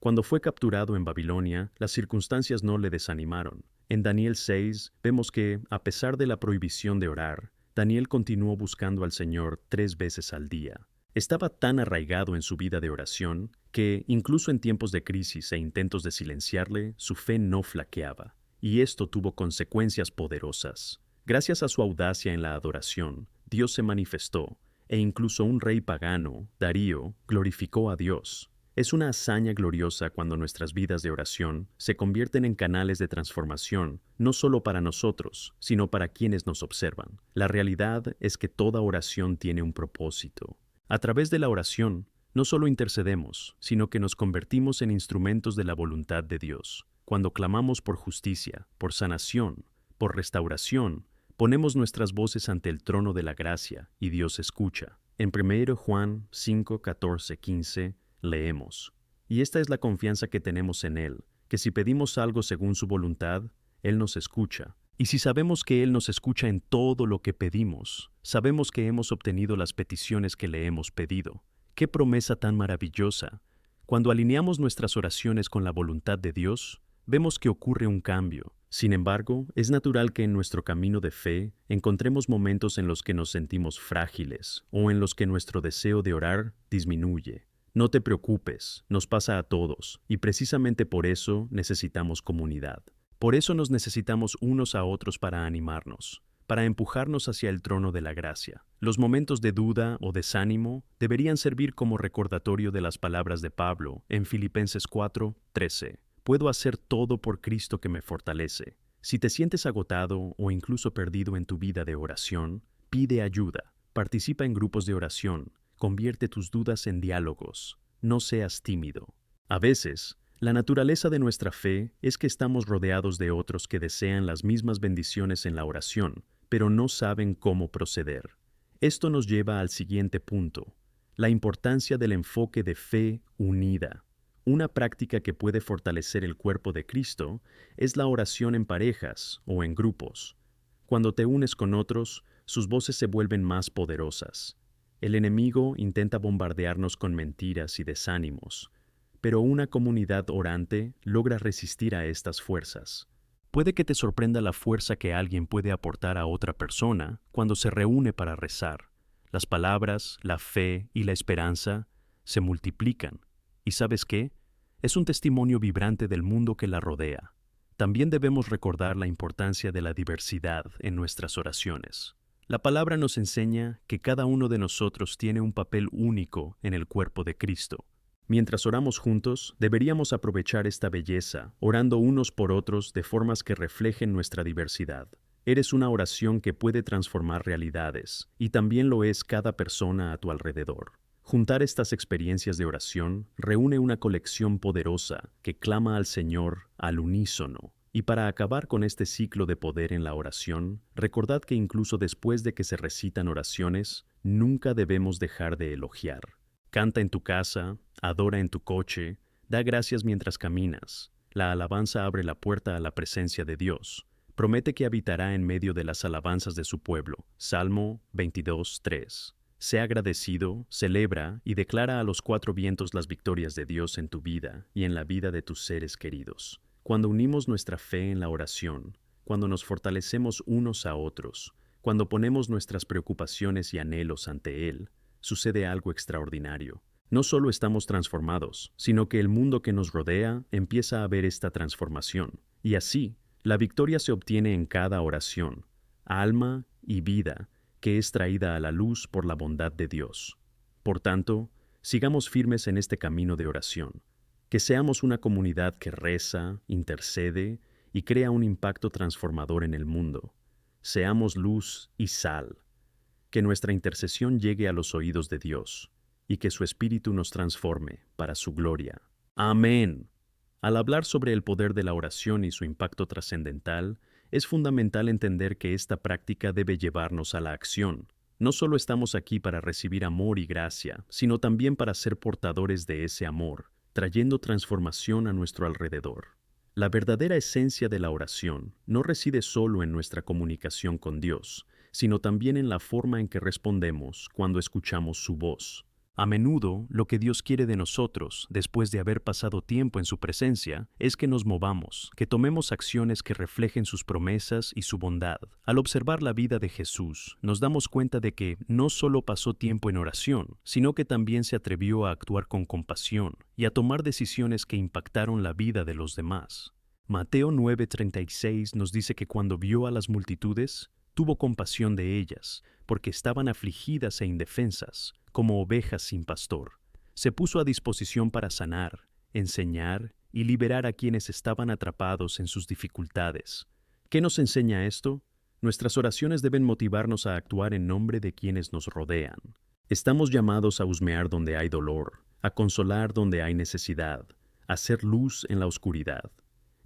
Cuando fue capturado en Babilonia, las circunstancias no le desanimaron. En Daniel 6 vemos que, a pesar de la prohibición de orar, Daniel continuó buscando al Señor 3 veces al día. Estaba tan arraigado en su vida de oración que, incluso en tiempos de crisis e intentos de silenciarle, su fe no flaqueaba. Y esto tuvo consecuencias poderosas. Gracias a su audacia en la adoración, Dios se manifestó, e incluso un rey pagano, Darío, glorificó a Dios. Es una hazaña gloriosa cuando nuestras vidas de oración se convierten en canales de transformación, no solo para nosotros, sino para quienes nos observan. La realidad es que toda oración tiene un propósito. A través de la oración, no solo intercedemos, sino que nos convertimos en instrumentos de la voluntad de Dios. Cuando clamamos por justicia, por sanación, por restauración, ponemos nuestras voces ante el trono de la gracia y Dios escucha. En 1 Juan 5, 14, 15 leemos: Y esta es la confianza que tenemos en Él, que si pedimos algo según su voluntad, Él nos escucha. Y si sabemos que Él nos escucha en todo lo que pedimos, sabemos que hemos obtenido las peticiones que le hemos pedido. ¡Qué promesa tan maravillosa! Cuando alineamos nuestras oraciones con la voluntad de Dios, vemos que ocurre un cambio. Sin embargo, es natural que en nuestro camino de fe encontremos momentos en los que nos sentimos frágiles o en los que nuestro deseo de orar disminuye. No te preocupes, nos pasa a todos, y precisamente por eso necesitamos comunidad. Por eso nos necesitamos unos a otros para animarnos, para empujarnos hacia el trono de la gracia. Los momentos de duda o desánimo deberían servir como recordatorio de las palabras de Pablo en Filipenses 4:13. Puedo hacer todo por Cristo que me fortalece. Si te sientes agotado o incluso perdido en tu vida de oración, pide ayuda, participa en grupos de oración, convierte tus dudas en diálogos, no seas tímido. A veces, la naturaleza de nuestra fe es que estamos rodeados de otros que desean las mismas bendiciones en la oración, pero no saben cómo proceder. Esto nos lleva al siguiente punto: la importancia del enfoque de fe unida. Una práctica que puede fortalecer el cuerpo de Cristo es la oración en parejas o en grupos. Cuando te unes con otros, sus voces se vuelven más poderosas. El enemigo intenta bombardearnos con mentiras y desánimos, pero una comunidad orante logra resistir a estas fuerzas. Puede que te sorprenda la fuerza que alguien puede aportar a otra persona cuando se reúne para rezar. las palabras, la fe y la esperanza se multiplican. ¿Y sabes qué? Es un testimonio vibrante del mundo que la rodea. También debemos recordar la importancia de la diversidad en nuestras oraciones. La palabra nos enseña que cada uno de nosotros tiene un papel único en el cuerpo de Cristo. Mientras oramos juntos, deberíamos aprovechar esta belleza, orando unos por otros de formas que reflejen nuestra diversidad. Eres una oración que puede transformar realidades, y también lo es cada persona a tu alrededor. Juntar estas experiencias de oración reúne una colección poderosa que clama al Señor al unísono. Y para acabar con este ciclo de poder en la oración, recordad que incluso después de que se recitan oraciones, nunca debemos dejar de elogiar. Canta en tu casa, adora en tu coche, da gracias mientras caminas. La alabanza abre la puerta a la presencia de Dios. Promete que habitará en medio de las alabanzas de su pueblo. Salmo 22:3. Sé agradecido, celebra y declara a los cuatro vientos las victorias de Dios en tu vida y en la vida de tus seres queridos. Cuando unimos nuestra fe en la oración, cuando nos fortalecemos unos a otros, cuando ponemos nuestras preocupaciones y anhelos ante Él, sucede algo extraordinario. No solo estamos transformados, sino que el mundo que nos rodea empieza a ver esta transformación. Y así, la victoria se obtiene en cada oración, alma y vida, que es traída a la luz por la bondad de Dios. Por tanto, sigamos firmes en este camino de oración. Que seamos una comunidad que reza, intercede y crea un impacto transformador en el mundo. Seamos luz y sal. Que nuestra intercesión llegue a los oídos de Dios y que su Espíritu nos transforme para su gloria. Amén. Al hablar sobre el poder de la oración y su impacto trascendental, es fundamental entender que esta práctica debe llevarnos a la acción. No solo estamos aquí para recibir amor y gracia, sino también para ser portadores de ese amor, trayendo transformación a nuestro alrededor. La verdadera esencia de la oración no reside solo en nuestra comunicación con Dios, sino también en la forma en que respondemos cuando escuchamos su voz. A menudo, lo que Dios quiere de nosotros, después de haber pasado tiempo en su presencia, es que nos movamos, que tomemos acciones que reflejen sus promesas y su bondad. Al observar la vida de Jesús, nos damos cuenta de que no solo pasó tiempo en oración, sino que también se atrevió a actuar con compasión y a tomar decisiones que impactaron la vida de los demás. Mateo 9:36 nos dice que cuando vio a las multitudes, tuvo compasión de ellas, porque estaban afligidas e indefensas, como ovejas sin pastor. Se puso a disposición para sanar, enseñar y liberar a quienes estaban atrapados en sus dificultades. ¿Qué nos enseña esto? Nuestras oraciones deben motivarnos a actuar en nombre de quienes nos rodean. Estamos llamados a husmear donde hay dolor, a consolar donde hay necesidad, a hacer luz en la oscuridad.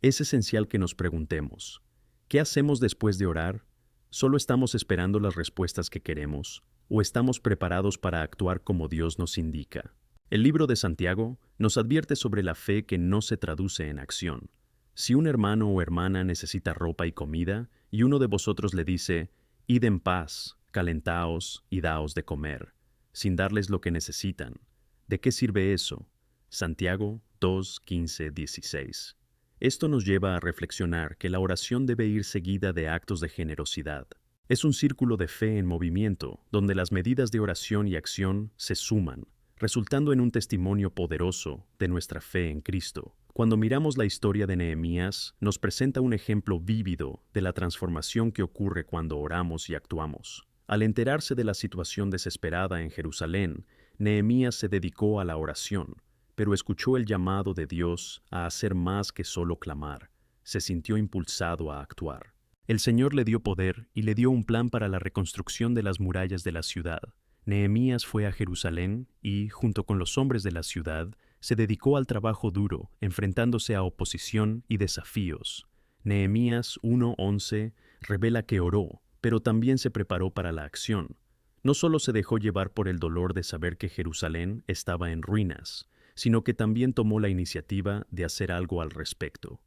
Es esencial que nos preguntemos, ¿qué hacemos después de orar? ¿Solo estamos esperando las respuestas que queremos, o estamos preparados para actuar como Dios nos indica? El libro de Santiago nos advierte sobre la fe que no se traduce en acción. Si un hermano o hermana necesita ropa y comida, y uno de vosotros le dice, «Id en paz, calentaos y daos de comer», sin darles lo que necesitan, ¿de qué sirve eso? Santiago 2:15-16. Esto nos lleva a reflexionar que la oración debe ir seguida de actos de generosidad. Es un círculo de fe en movimiento, donde las medidas de oración y acción se suman, resultando en un testimonio poderoso de nuestra fe en Cristo. Cuando miramos la historia de Nehemías, nos presenta un ejemplo vívido de la transformación que ocurre cuando oramos y actuamos. Al enterarse de la situación desesperada en Jerusalén, Nehemías se dedicó a la oración, pero escuchó el llamado de Dios a hacer más que solo clamar. Se sintió impulsado a actuar. El Señor le dio poder y le dio un plan para la reconstrucción de las murallas de la ciudad. Nehemías fue a Jerusalén y, junto con los hombres de la ciudad, se dedicó al trabajo duro, enfrentándose a oposición y desafíos. Nehemías 1:11 revela que oró, pero también se preparó para la acción. No solo se dejó llevar por el dolor de saber que Jerusalén estaba en ruinas, sino que también tomó la iniciativa de hacer algo al respecto.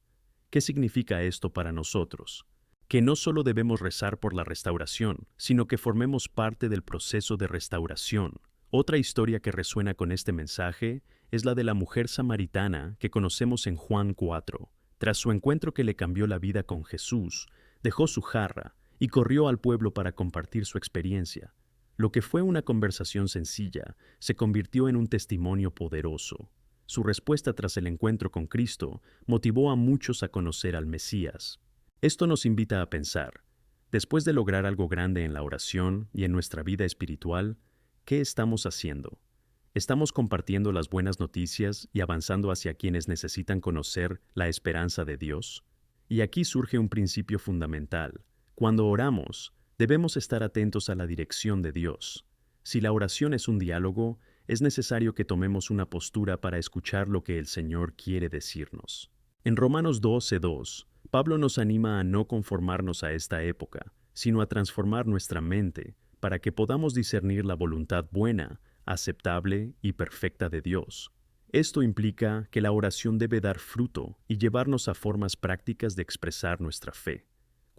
¿Qué significa esto para nosotros? Que no solo debemos rezar por la restauración, sino que formemos parte del proceso de restauración. Otra historia que resuena con este mensaje es la de la mujer samaritana que conocemos en Juan 4. Tras su encuentro que le cambió la vida con Jesús, dejó su jarra y corrió al pueblo para compartir su experiencia. Lo que fue una conversación sencilla se convirtió en un testimonio poderoso. Su respuesta tras el encuentro con Cristo motivó a muchos a conocer al Mesías. Esto nos invita a pensar, después de lograr algo grande en la oración y en nuestra vida espiritual, ¿qué estamos haciendo? ¿Estamos compartiendo las buenas noticias y avanzando hacia quienes necesitan conocer la esperanza de Dios? Y aquí surge un principio fundamental. Cuando oramos, debemos estar atentos a la dirección de Dios. Si la oración es un diálogo, es necesario que tomemos una postura para escuchar lo que el Señor quiere decirnos. En Romanos 12:2, Pablo nos anima a no conformarnos a esta época, sino a transformar nuestra mente para que podamos discernir la voluntad buena, aceptable y perfecta de Dios. Esto implica que la oración debe dar fruto y llevarnos a formas prácticas de expresar nuestra fe.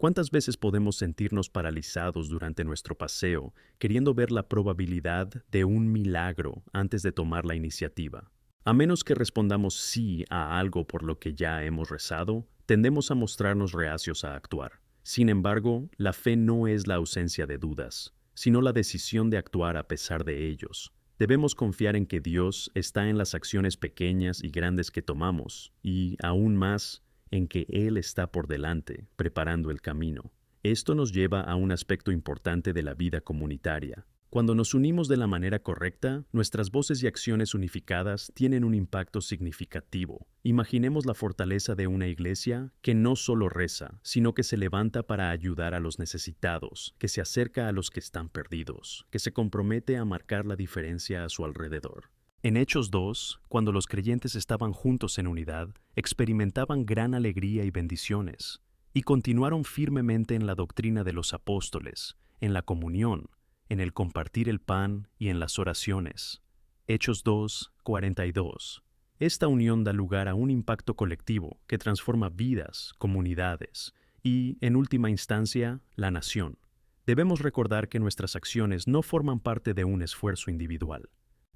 ¿Cuántas veces podemos sentirnos paralizados durante nuestro paseo, queriendo ver la probabilidad de un milagro antes de tomar la iniciativa? A menos que respondamos sí a algo por lo que ya hemos rezado, tendemos a mostrarnos reacios a actuar. Sin embargo, la fe no es la ausencia de dudas, sino la decisión de actuar a pesar de ellos. Debemos confiar en que Dios está en las acciones pequeñas y grandes que tomamos, y, aún más, en que Él está por delante, preparando el camino. Esto nos lleva a un aspecto importante de la vida comunitaria. Cuando nos unimos de la manera correcta, nuestras voces y acciones unificadas tienen un impacto significativo. Imaginemos la fortaleza de una iglesia que no solo reza, sino que se levanta para ayudar a los necesitados, que se acerca a los que están perdidos, que se compromete a marcar la diferencia a su alrededor. En Hechos 2, cuando los creyentes estaban juntos en unidad, experimentaban gran alegría y bendiciones, y continuaron firmemente en la doctrina de los apóstoles, en la comunión, en el compartir el pan y en las oraciones. Hechos 2:42. Esta unión da lugar a un impacto colectivo que transforma vidas, comunidades y, en última instancia, la nación. Debemos recordar que nuestras acciones no forman parte de un esfuerzo individual.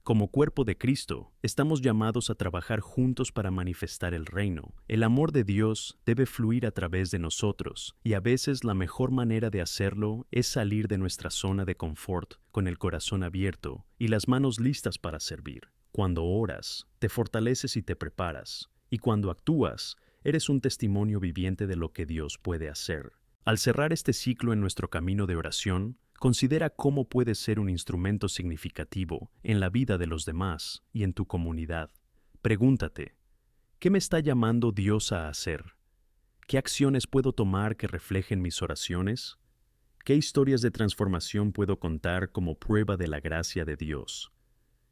Como cuerpo de Cristo, estamos llamados a trabajar juntos para manifestar el reino. El amor de Dios debe fluir a través de nosotros, y a veces la mejor manera de hacerlo es salir de nuestra zona de confort con el corazón abierto y las manos listas para servir. Cuando oras, te fortaleces y te preparas, y cuando actúas, eres un testimonio viviente de lo que Dios puede hacer. Al cerrar este ciclo en nuestro camino de oración, considera cómo puedes ser un instrumento significativo en la vida de los demás y en tu comunidad. Pregúntate, ¿qué me está llamando Dios a hacer? ¿Qué acciones puedo tomar que reflejen mis oraciones? ¿Qué historias de transformación puedo contar como prueba de la gracia de Dios?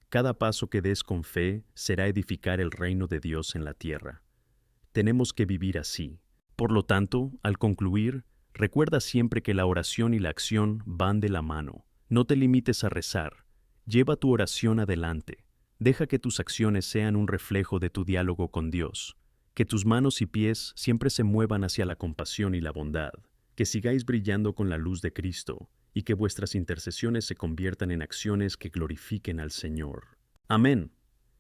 Cada paso que des con fe será edificar el reino de Dios en la tierra. Tenemos que vivir así. Por lo tanto, al concluir, recuerda siempre que la oración y la acción van de la mano. No te limites a rezar. Lleva tu oración adelante. Deja que tus acciones sean un reflejo de tu diálogo con Dios. Que tus manos y pies siempre se muevan hacia la compasión y la bondad. Que sigáis brillando con la luz de Cristo y que vuestras intercesiones se conviertan en acciones que glorifiquen al Señor. Amén.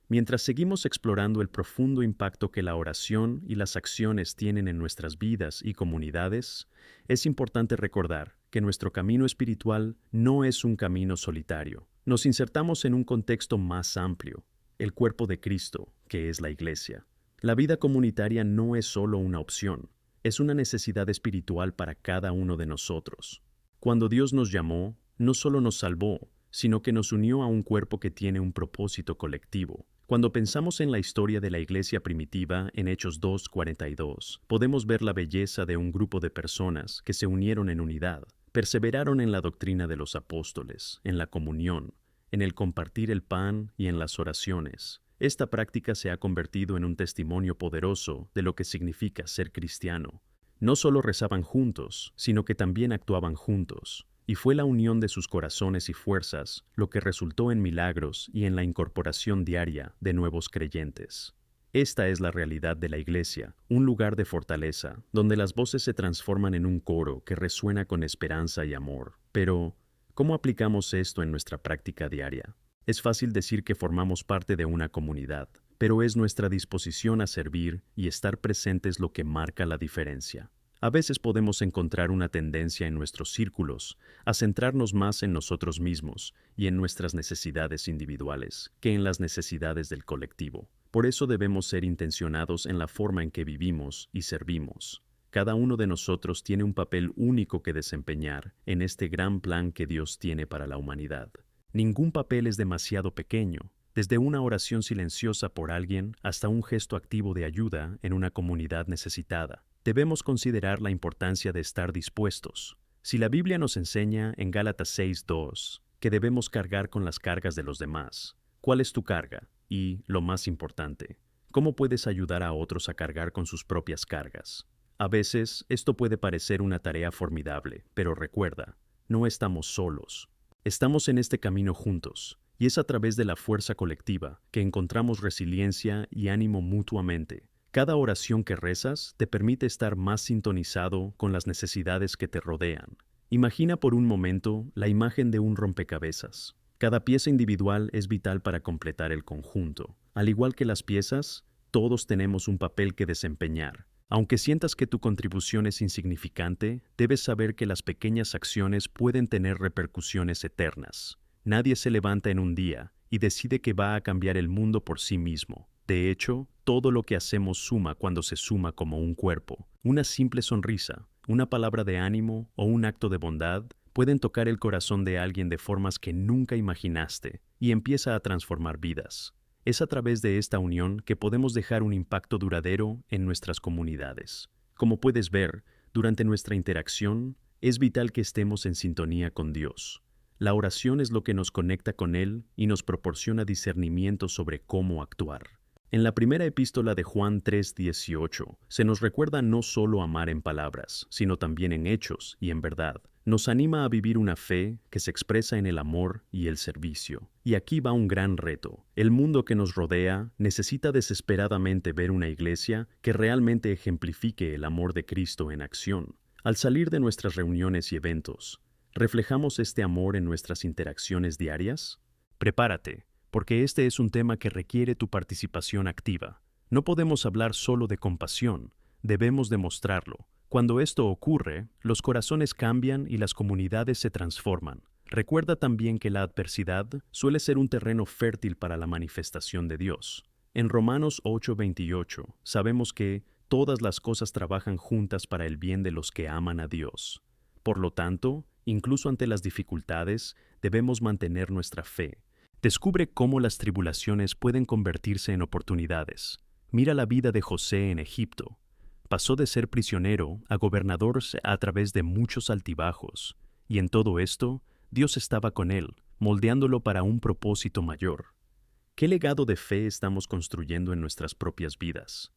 Mientras seguimos explorando el profundo impacto que la oración y las acciones tienen en nuestras vidas y comunidades, es importante recordar que nuestro camino espiritual no es un camino solitario. Nos insertamos en un contexto más amplio, el cuerpo de Cristo, que es la Iglesia. La vida comunitaria no es solo una opción, es una necesidad espiritual para cada uno de nosotros. Cuando Dios nos llamó, no solo nos salvó, sino que nos unió a un cuerpo que tiene un propósito colectivo. Cuando pensamos en la historia de la iglesia primitiva en Hechos 2:42, podemos ver la belleza de un grupo de personas que se unieron en unidad, perseveraron en la doctrina de los apóstoles, en la comunión, en el compartir el pan y en las oraciones. Esta práctica se ha convertido en un testimonio poderoso de lo que significa ser cristiano. No solo rezaban juntos, sino que también actuaban juntos. Y fue la unión de sus corazones y fuerzas lo que resultó en milagros y en la incorporación diaria de nuevos creyentes. Esta es la realidad de la Iglesia, un lugar de fortaleza, donde las voces se transforman en un coro que resuena con esperanza y amor. Pero, ¿cómo aplicamos esto en nuestra práctica diaria? Es fácil decir que formamos parte de una comunidad, pero es nuestra disposición a servir y estar presentes lo que marca la diferencia. A veces podemos encontrar una tendencia en nuestros círculos a centrarnos más en nosotros mismos y en nuestras necesidades individuales que en las necesidades del colectivo. Por eso debemos ser intencionados en la forma en que vivimos y servimos. Cada uno de nosotros tiene un papel único que desempeñar en este gran plan que Dios tiene para la humanidad. Ningún papel es demasiado pequeño, desde una oración silenciosa por alguien hasta un gesto activo de ayuda en una comunidad necesitada. Debemos considerar la importancia de estar dispuestos. Si la Biblia nos enseña en Gálatas 6:2 que debemos cargar con las cargas de los demás, ¿cuál es tu carga? Y, lo más importante, ¿cómo puedes ayudar a otros a cargar con sus propias cargas? A veces, esto puede parecer una tarea formidable, pero recuerda, no estamos solos. Estamos en este camino juntos, y es a través de la fuerza colectiva que encontramos resiliencia y ánimo mutuamente. Cada oración que rezas te permite estar más sintonizado con las necesidades que te rodean. Imagina por un momento la imagen de un rompecabezas. Cada pieza individual es vital para completar el conjunto. Al igual que las piezas, todos tenemos un papel que desempeñar. Aunque sientas que tu contribución es insignificante, debes saber que las pequeñas acciones pueden tener repercusiones eternas. Nadie se levanta en un día y decide que va a cambiar el mundo por sí mismo. De hecho, todo lo que hacemos suma cuando se suma como un cuerpo. Una simple sonrisa, una palabra de ánimo o un acto de bondad pueden tocar el corazón de alguien de formas que nunca imaginaste y empieza a transformar vidas. Es a través de esta unión que podemos dejar un impacto duradero en nuestras comunidades. Como puedes ver, durante nuestra interacción, es vital que estemos en sintonía con Dios. La oración es lo que nos conecta con Él y nos proporciona discernimiento sobre cómo actuar. En la primera epístola de Juan 3:18, se nos recuerda no solo amar en palabras, sino también en hechos y en verdad. Nos anima a vivir una fe que se expresa en el amor y el servicio. Y aquí va un gran reto. El mundo que nos rodea necesita desesperadamente ver una iglesia que realmente ejemplifique el amor de Cristo en acción. Al salir de nuestras reuniones y eventos, ¿reflejamos este amor en nuestras interacciones diarias? Prepárate, porque este es un tema que requiere tu participación activa. No podemos hablar solo de compasión, debemos demostrarlo. Cuando esto ocurre, los corazones cambian y las comunidades se transforman. Recuerda también que la adversidad suele ser un terreno fértil para la manifestación de Dios. En Romanos 8:28 sabemos que todas las cosas trabajan juntas para el bien de los que aman a Dios. Por lo tanto, incluso ante las dificultades, debemos mantener nuestra fe. Descubre cómo las tribulaciones pueden convertirse en oportunidades. Mira la vida de José en Egipto. Pasó de ser prisionero a gobernador a través de muchos altibajos, y en todo esto, Dios estaba con él, moldeándolo para un propósito mayor. ¿Qué legado de fe estamos construyendo en nuestras propias vidas?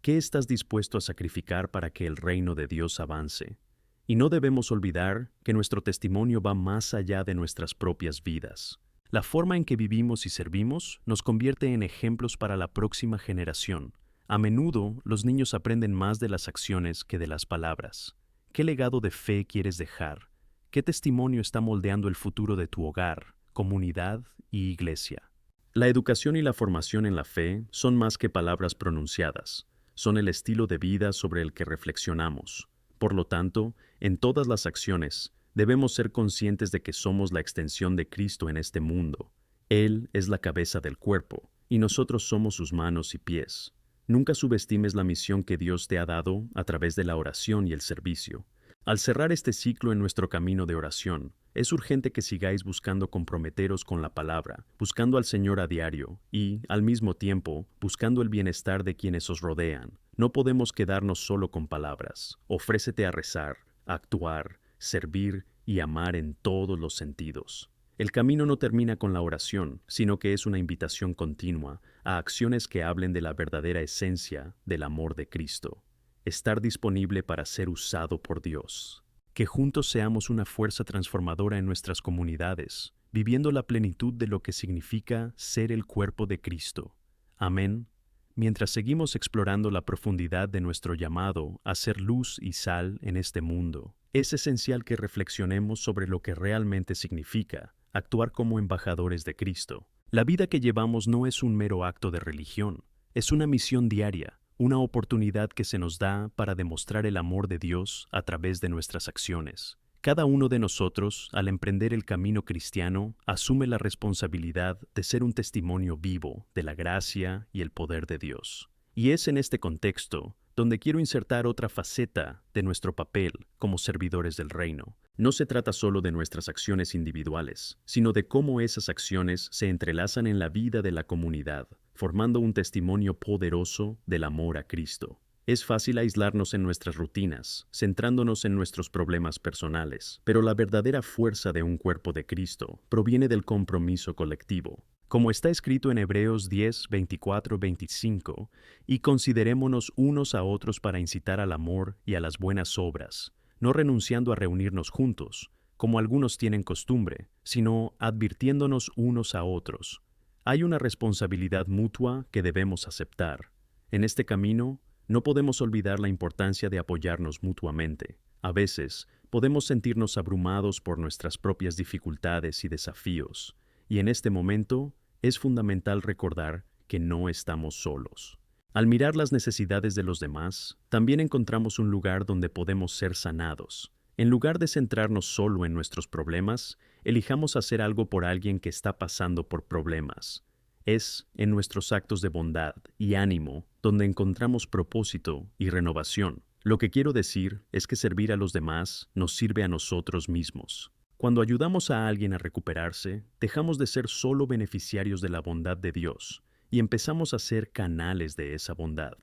¿Qué estás dispuesto a sacrificar para que el reino de Dios avance? Y no debemos olvidar que nuestro testimonio va más allá de nuestras propias vidas. La forma en que vivimos y servimos nos convierte en ejemplos para la próxima generación. A menudo, los niños aprenden más de las acciones que de las palabras. ¿Qué legado de fe quieres dejar? ¿Qué testimonio está moldeando el futuro de tu hogar, comunidad y iglesia? La educación y la formación en la fe son más que palabras pronunciadas. Son el estilo de vida sobre el que reflexionamos. Por lo tanto, en todas las acciones, debemos ser conscientes de que somos la extensión de Cristo en este mundo. Él es la cabeza del cuerpo, y nosotros somos sus manos y pies. Nunca subestimes la misión que Dios te ha dado a través de la oración y el servicio. Al cerrar este ciclo en nuestro camino de oración, es urgente que sigáis buscando comprometeros con la palabra, buscando al Señor a diario y, al mismo tiempo, buscando el bienestar de quienes os rodean. No podemos quedarnos solo con palabras. Ofrécete a rezar, a actuar, servir y amar en todos los sentidos. El camino no termina con la oración, sino que es una invitación continua a acciones que hablen de la verdadera esencia del amor de Cristo. Estar disponible para ser usado por Dios. Que juntos seamos una fuerza transformadora en nuestras comunidades, viviendo la plenitud de lo que significa ser el cuerpo de Cristo. Amén. Mientras seguimos explorando la profundidad de nuestro llamado a ser luz y sal en este mundo, es esencial que reflexionemos sobre lo que realmente significa actuar como embajadores de Cristo. La vida que llevamos no es un mero acto de religión, es una misión diaria, una oportunidad que se nos da para demostrar el amor de Dios a través de nuestras acciones. Cada uno de nosotros, al emprender el camino cristiano, asume la responsabilidad de ser un testimonio vivo de la gracia y el poder de Dios. Y es en este contexto donde quiero insertar otra faceta de nuestro papel como servidores del reino. No se trata solo de nuestras acciones individuales, sino de cómo esas acciones se entrelazan en la vida de la comunidad, formando un testimonio poderoso del amor a Cristo. Es fácil aislarnos en nuestras rutinas, centrándonos en nuestros problemas personales, pero la verdadera fuerza de un cuerpo de Cristo proviene del compromiso colectivo. Como está escrito en Hebreos 10, 24, 25, y considerémonos unos a otros para incitar al amor y a las buenas obras, no renunciando a reunirnos juntos, como algunos tienen costumbre, sino advirtiéndonos unos a otros. Hay una responsabilidad mutua que debemos aceptar. En este camino, no podemos olvidar la importancia de apoyarnos mutuamente. A veces, podemos sentirnos abrumados por nuestras propias dificultades y desafíos, y en este momento es fundamental recordar que no estamos solos. Al mirar las necesidades de los demás, también encontramos un lugar donde podemos ser sanados. En lugar de centrarnos solo en nuestros problemas, elijamos hacer algo por alguien que está pasando por problemas. Es en nuestros actos de bondad y ánimo donde encontramos propósito y renovación. Lo que quiero decir es que servir a los demás nos sirve a nosotros mismos. Cuando ayudamos a alguien a recuperarse, dejamos de ser solo beneficiarios de la bondad de Dios y empezamos a ser canales de esa bondad.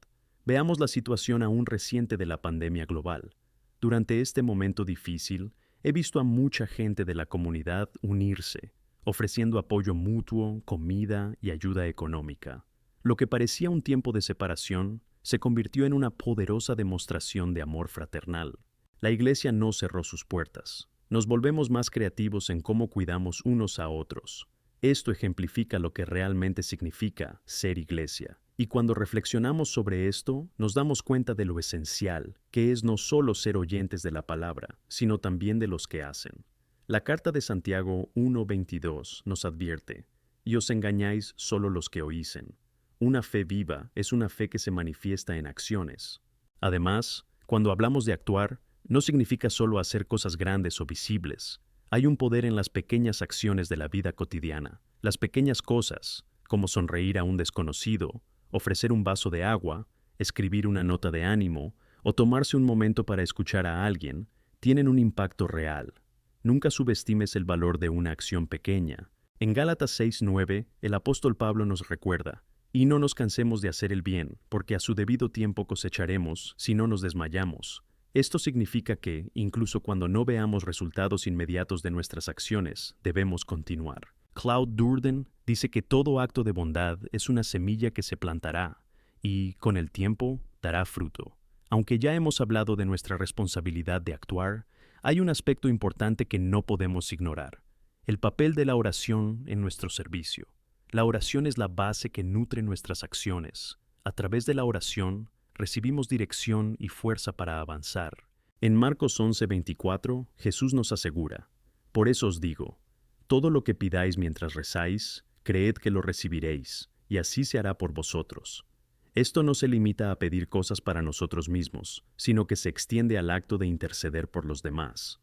Veamos la situación aún reciente de la pandemia global. Durante este momento difícil, he visto a mucha gente de la comunidad unirse, ofreciendo apoyo mutuo, comida y ayuda económica. Lo que parecía un tiempo de separación se convirtió en una poderosa demostración de amor fraternal. La iglesia no cerró sus puertas. Nos volvemos más creativos en cómo cuidamos unos a otros. Esto ejemplifica lo que realmente significa ser iglesia. Y cuando reflexionamos sobre esto, nos damos cuenta de lo esencial, que es no solo ser oyentes de la palabra, sino también de los que hacen. La carta de Santiago 1:22 nos advierte: y os engañáis solo los que oísen. Una fe viva es una fe que se manifiesta en acciones. Además, cuando hablamos de actuar, no significa solo hacer cosas grandes o visibles. Hay un poder en las pequeñas acciones de la vida cotidiana. Las pequeñas cosas, como sonreír a un desconocido, ofrecer un vaso de agua, escribir una nota de ánimo o tomarse un momento para escuchar a alguien, tienen un impacto real. Nunca subestimes el valor de una acción pequeña. En Gálatas 6:9, el apóstol Pablo nos recuerda: y no nos cansemos de hacer el bien, porque a su debido tiempo cosecharemos si no nos desmayamos. Esto significa que, incluso cuando no veamos resultados inmediatos de nuestras acciones, debemos continuar. Claude Durden dice que todo acto de bondad es una semilla que se plantará y, con el tiempo, dará fruto. Aunque ya hemos hablado de nuestra responsabilidad de actuar, hay un aspecto importante que no podemos ignorar: el papel de la oración en nuestro servicio. La oración es la base que nutre nuestras acciones. A través de la oración, recibimos dirección y fuerza para avanzar. En Marcos 11:24, Jesús nos asegura: por eso os digo, todo lo que pidáis mientras rezáis, creed que lo recibiréis, y así se hará por vosotros. Esto no se limita a pedir cosas para nosotros mismos, sino que se extiende al acto de interceder por los demás.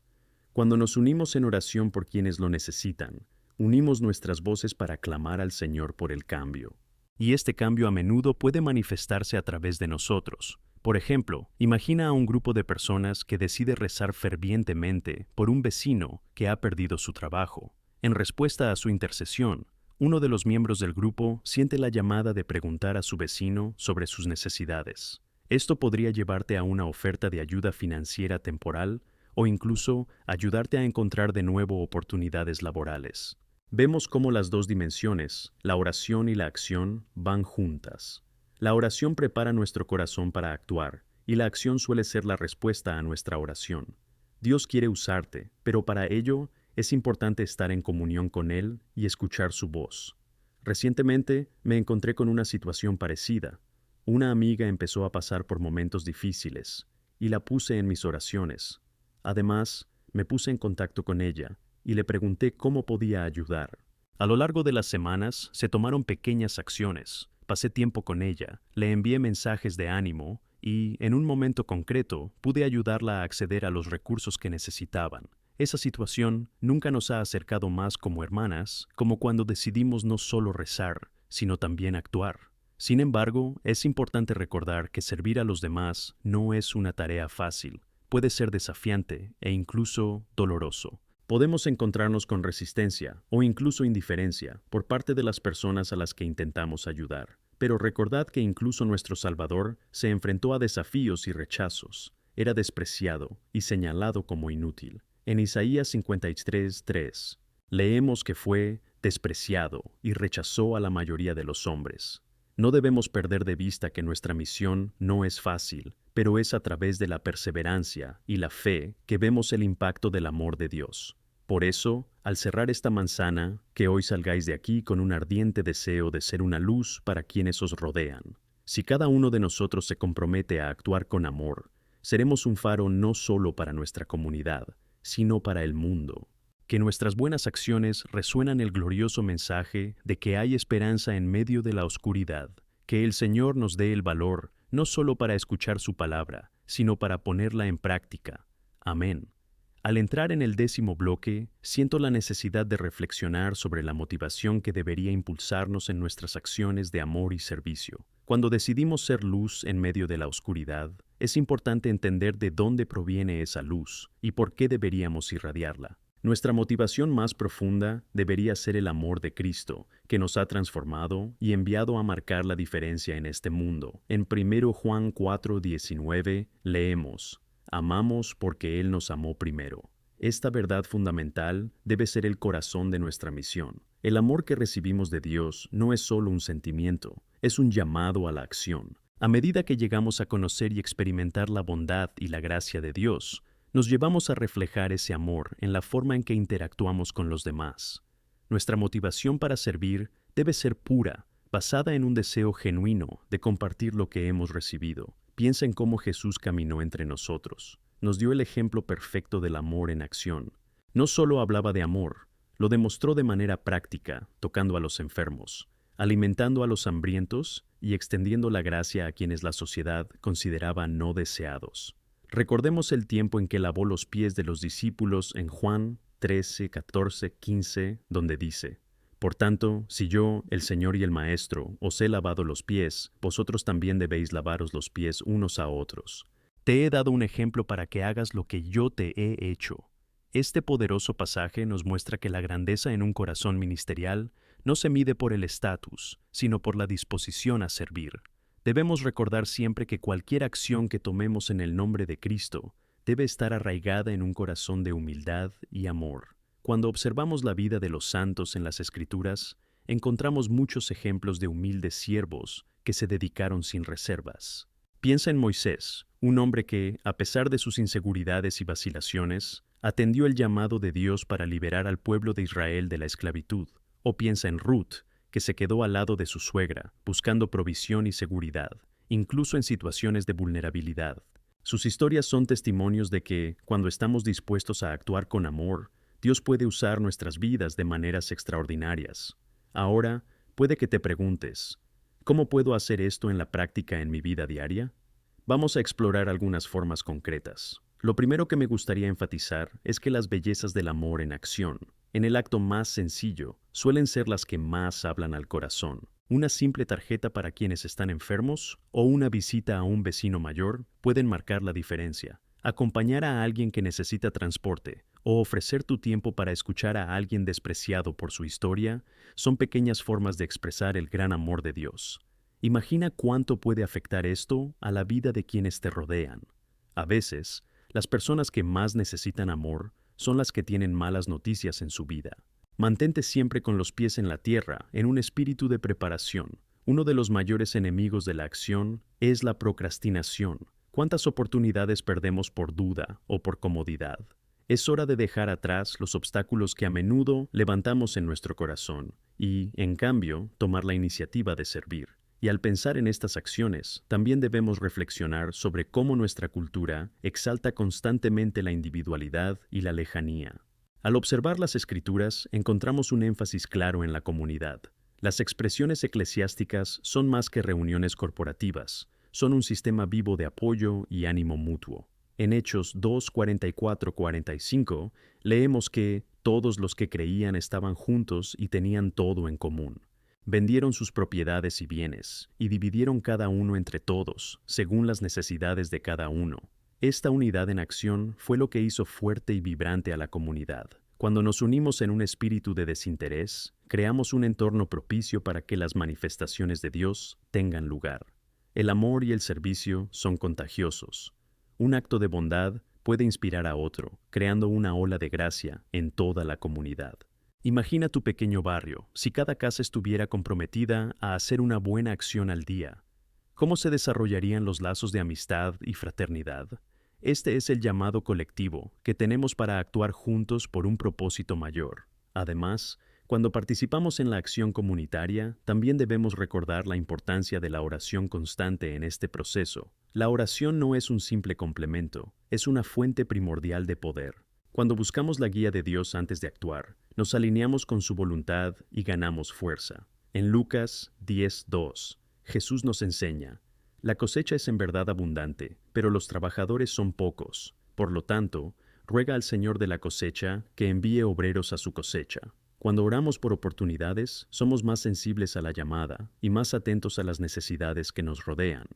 Cuando nos unimos en oración por quienes lo necesitan, unimos nuestras voces para clamar al Señor por el cambio. Y este cambio a menudo puede manifestarse a través de nosotros. Por ejemplo, imagina a un grupo de personas que decide rezar fervientemente por un vecino que ha perdido su trabajo. En respuesta a su intercesión, uno de los miembros del grupo siente la llamada de preguntar a su vecino sobre sus necesidades. Esto podría llevarte a una oferta de ayuda financiera temporal o incluso ayudarte a encontrar de nuevo oportunidades laborales. Vemos cómo las dos dimensiones, la oración y la acción, van juntas. La oración prepara nuestro corazón para actuar, y la acción suele ser la respuesta a nuestra oración. Dios quiere usarte, pero para ello es importante estar en comunión con Él y escuchar su voz. Recientemente me encontré con una situación parecida. Una amiga empezó a pasar por momentos difíciles, y la puse en mis oraciones. Además, me puse en contacto con ella y le pregunté cómo podía ayudar. A lo largo de las semanas se tomaron pequeñas acciones, pasé tiempo con ella, le envié mensajes de ánimo y, en un momento concreto, pude ayudarla a acceder a los recursos que necesitaban. Esa situación nunca nos ha acercado más como hermanas, como cuando decidimos no solo rezar, sino también actuar. Sin embargo, es importante recordar que servir a los demás no es una tarea fácil, puede ser desafiante e incluso doloroso. Podemos encontrarnos con resistencia o incluso indiferencia por parte de las personas a las que intentamos ayudar. Pero recordad que incluso nuestro Salvador se enfrentó a desafíos y rechazos. Era despreciado y señalado como inútil. En Isaías 53:3, leemos que fue despreciado y rechazó a la mayoría de los hombres. No debemos perder de vista que nuestra misión no es fácil, pero es a través de la perseverancia y la fe que vemos el impacto del amor de Dios. Por eso, al cerrar esta manzana, que hoy salgáis de aquí con un ardiente deseo de ser una luz para quienes os rodean. Si cada uno de nosotros se compromete a actuar con amor, seremos un faro no solo para nuestra comunidad, sino para el mundo. Que nuestras buenas acciones resuenan el glorioso mensaje de que hay esperanza en medio de la oscuridad, que el Señor nos dé el valor, no solo para escuchar su palabra, sino para ponerla en práctica. Amén. Al entrar en el 10º bloque, siento la necesidad de reflexionar sobre la motivación que debería impulsarnos en nuestras acciones de amor y servicio. Cuando decidimos ser luz en medio de la oscuridad, es importante entender de dónde proviene esa luz y por qué deberíamos irradiarla. Nuestra motivación más profunda debería ser el amor de Cristo, que nos ha transformado y enviado a marcar la diferencia en este mundo. En 1 Juan 4:19 leemos: amamos porque Él nos amó primero. Esta verdad fundamental debe ser el corazón de nuestra misión. El amor que recibimos de Dios no es solo un sentimiento, es un llamado a la acción. A medida que llegamos a conocer y experimentar la bondad y la gracia de Dios, nos llevamos a reflejar ese amor en la forma en que interactuamos con los demás. Nuestra motivación para servir debe ser pura, basada en un deseo genuino de compartir lo que hemos recibido. Piensa en cómo Jesús caminó entre nosotros. Nos dio el ejemplo perfecto del amor en acción. No solo hablaba de amor, lo demostró de manera práctica, tocando a los enfermos, alimentando a los hambrientos y extendiendo la gracia a quienes la sociedad consideraba no deseados. Recordemos el tiempo en que lavó los pies de los discípulos en Juan 13, 14, 15, donde dice: por tanto, si yo, el Señor y el Maestro, os he lavado los pies, vosotros también debéis lavaros los pies unos a otros. Te he dado un ejemplo para que hagas lo que yo te he hecho. Este poderoso pasaje nos muestra que la grandeza en un corazón ministerial no se mide por el estatus, sino por la disposición a servir. Debemos recordar siempre que cualquier acción que tomemos en el nombre de Cristo debe estar arraigada en un corazón de humildad y amor. Cuando observamos la vida de los santos en las Escrituras, encontramos muchos ejemplos de humildes siervos que se dedicaron sin reservas. Piensa en Moisés, un hombre que, a pesar de sus inseguridades y vacilaciones, atendió el llamado de Dios para liberar al pueblo de Israel de la esclavitud. O piensa en Ruth, que se quedó al lado de su suegra, buscando provisión y seguridad, incluso en situaciones de vulnerabilidad. Sus historias son testimonios de que, cuando estamos dispuestos a actuar con amor, Dios puede usar nuestras vidas de maneras extraordinarias. Ahora, puede que te preguntes, ¿cómo puedo hacer esto en la práctica en mi vida diaria? Vamos a explorar algunas formas concretas. Lo primero que me gustaría enfatizar es que las bellezas del amor en acción, en el acto más sencillo, suelen ser las que más hablan al corazón. Una simple tarjeta para quienes están enfermos o una visita a un vecino mayor pueden marcar la diferencia. Acompañar a alguien que necesita transporte o ofrecer tu tiempo para escuchar a alguien despreciado por su historia son pequeñas formas de expresar el gran amor de Dios. Imagina cuánto puede afectar esto a la vida de quienes te rodean. A veces, las personas que más necesitan amor son las que tienen malas noticias en su vida. Mantente siempre con los pies en la tierra, en un espíritu de preparación. Uno de los mayores enemigos de la acción es la procrastinación. ¿Cuántas oportunidades perdemos por duda o por comodidad? Es hora de dejar atrás los obstáculos que a menudo levantamos en nuestro corazón y, en cambio, tomar la iniciativa de servir. Y al pensar en estas acciones, también debemos reflexionar sobre cómo nuestra cultura exalta constantemente la individualidad y la lejanía. Al observar las Escrituras, encontramos un énfasis claro en la comunidad. Las expresiones eclesiásticas son más que reuniones corporativas, son un sistema vivo de apoyo y ánimo mutuo. En Hechos 2, 44-45 leemos que todos los que creían estaban juntos y tenían todo en común. Vendieron sus propiedades y bienes, y dividieron cada uno entre todos, según las necesidades de cada uno. Esta unidad en acción fue lo que hizo fuerte y vibrante a la comunidad. Cuando nos unimos en un espíritu de desinterés, creamos un entorno propicio para que las manifestaciones de Dios tengan lugar. El amor y el servicio son contagiosos. Un acto de bondad puede inspirar a otro, creando una ola de gracia en toda la comunidad. Imagina tu pequeño barrio, si cada casa estuviera comprometida a hacer una buena acción al día. ¿Cómo se desarrollarían los lazos de amistad y fraternidad? Este es el llamado colectivo que tenemos para actuar juntos por un propósito mayor. Además, cuando participamos en la acción comunitaria, también debemos recordar la importancia de la oración constante en este proceso. La oración no es un simple complemento, es una fuente primordial de poder. Cuando buscamos la guía de Dios antes de actuar, nos alineamos con su voluntad y ganamos fuerza. En Lucas 10:2, Jesús nos enseña: la cosecha es en verdad abundante, pero los trabajadores son pocos. Por lo tanto, ruega al Señor de la cosecha que envíe obreros a su cosecha. Cuando oramos por oportunidades, somos más sensibles a la llamada y más atentos a las necesidades que nos rodean.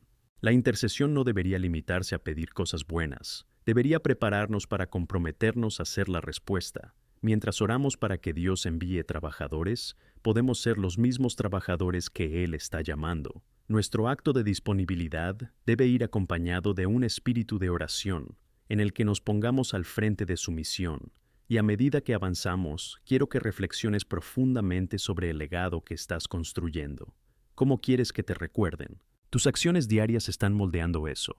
La intercesión no debería limitarse a pedir cosas buenas. Debería prepararnos para comprometernos a ser la respuesta. Mientras oramos para que Dios envíe trabajadores, podemos ser los mismos trabajadores que Él está llamando. Nuestro acto de disponibilidad debe ir acompañado de un espíritu de oración, en el que nos pongamos al frente de su misión. Y a medida que avanzamos, quiero que reflexiones profundamente sobre el legado que estás construyendo. ¿Cómo quieres que te recuerden? Tus acciones diarias están moldeando eso.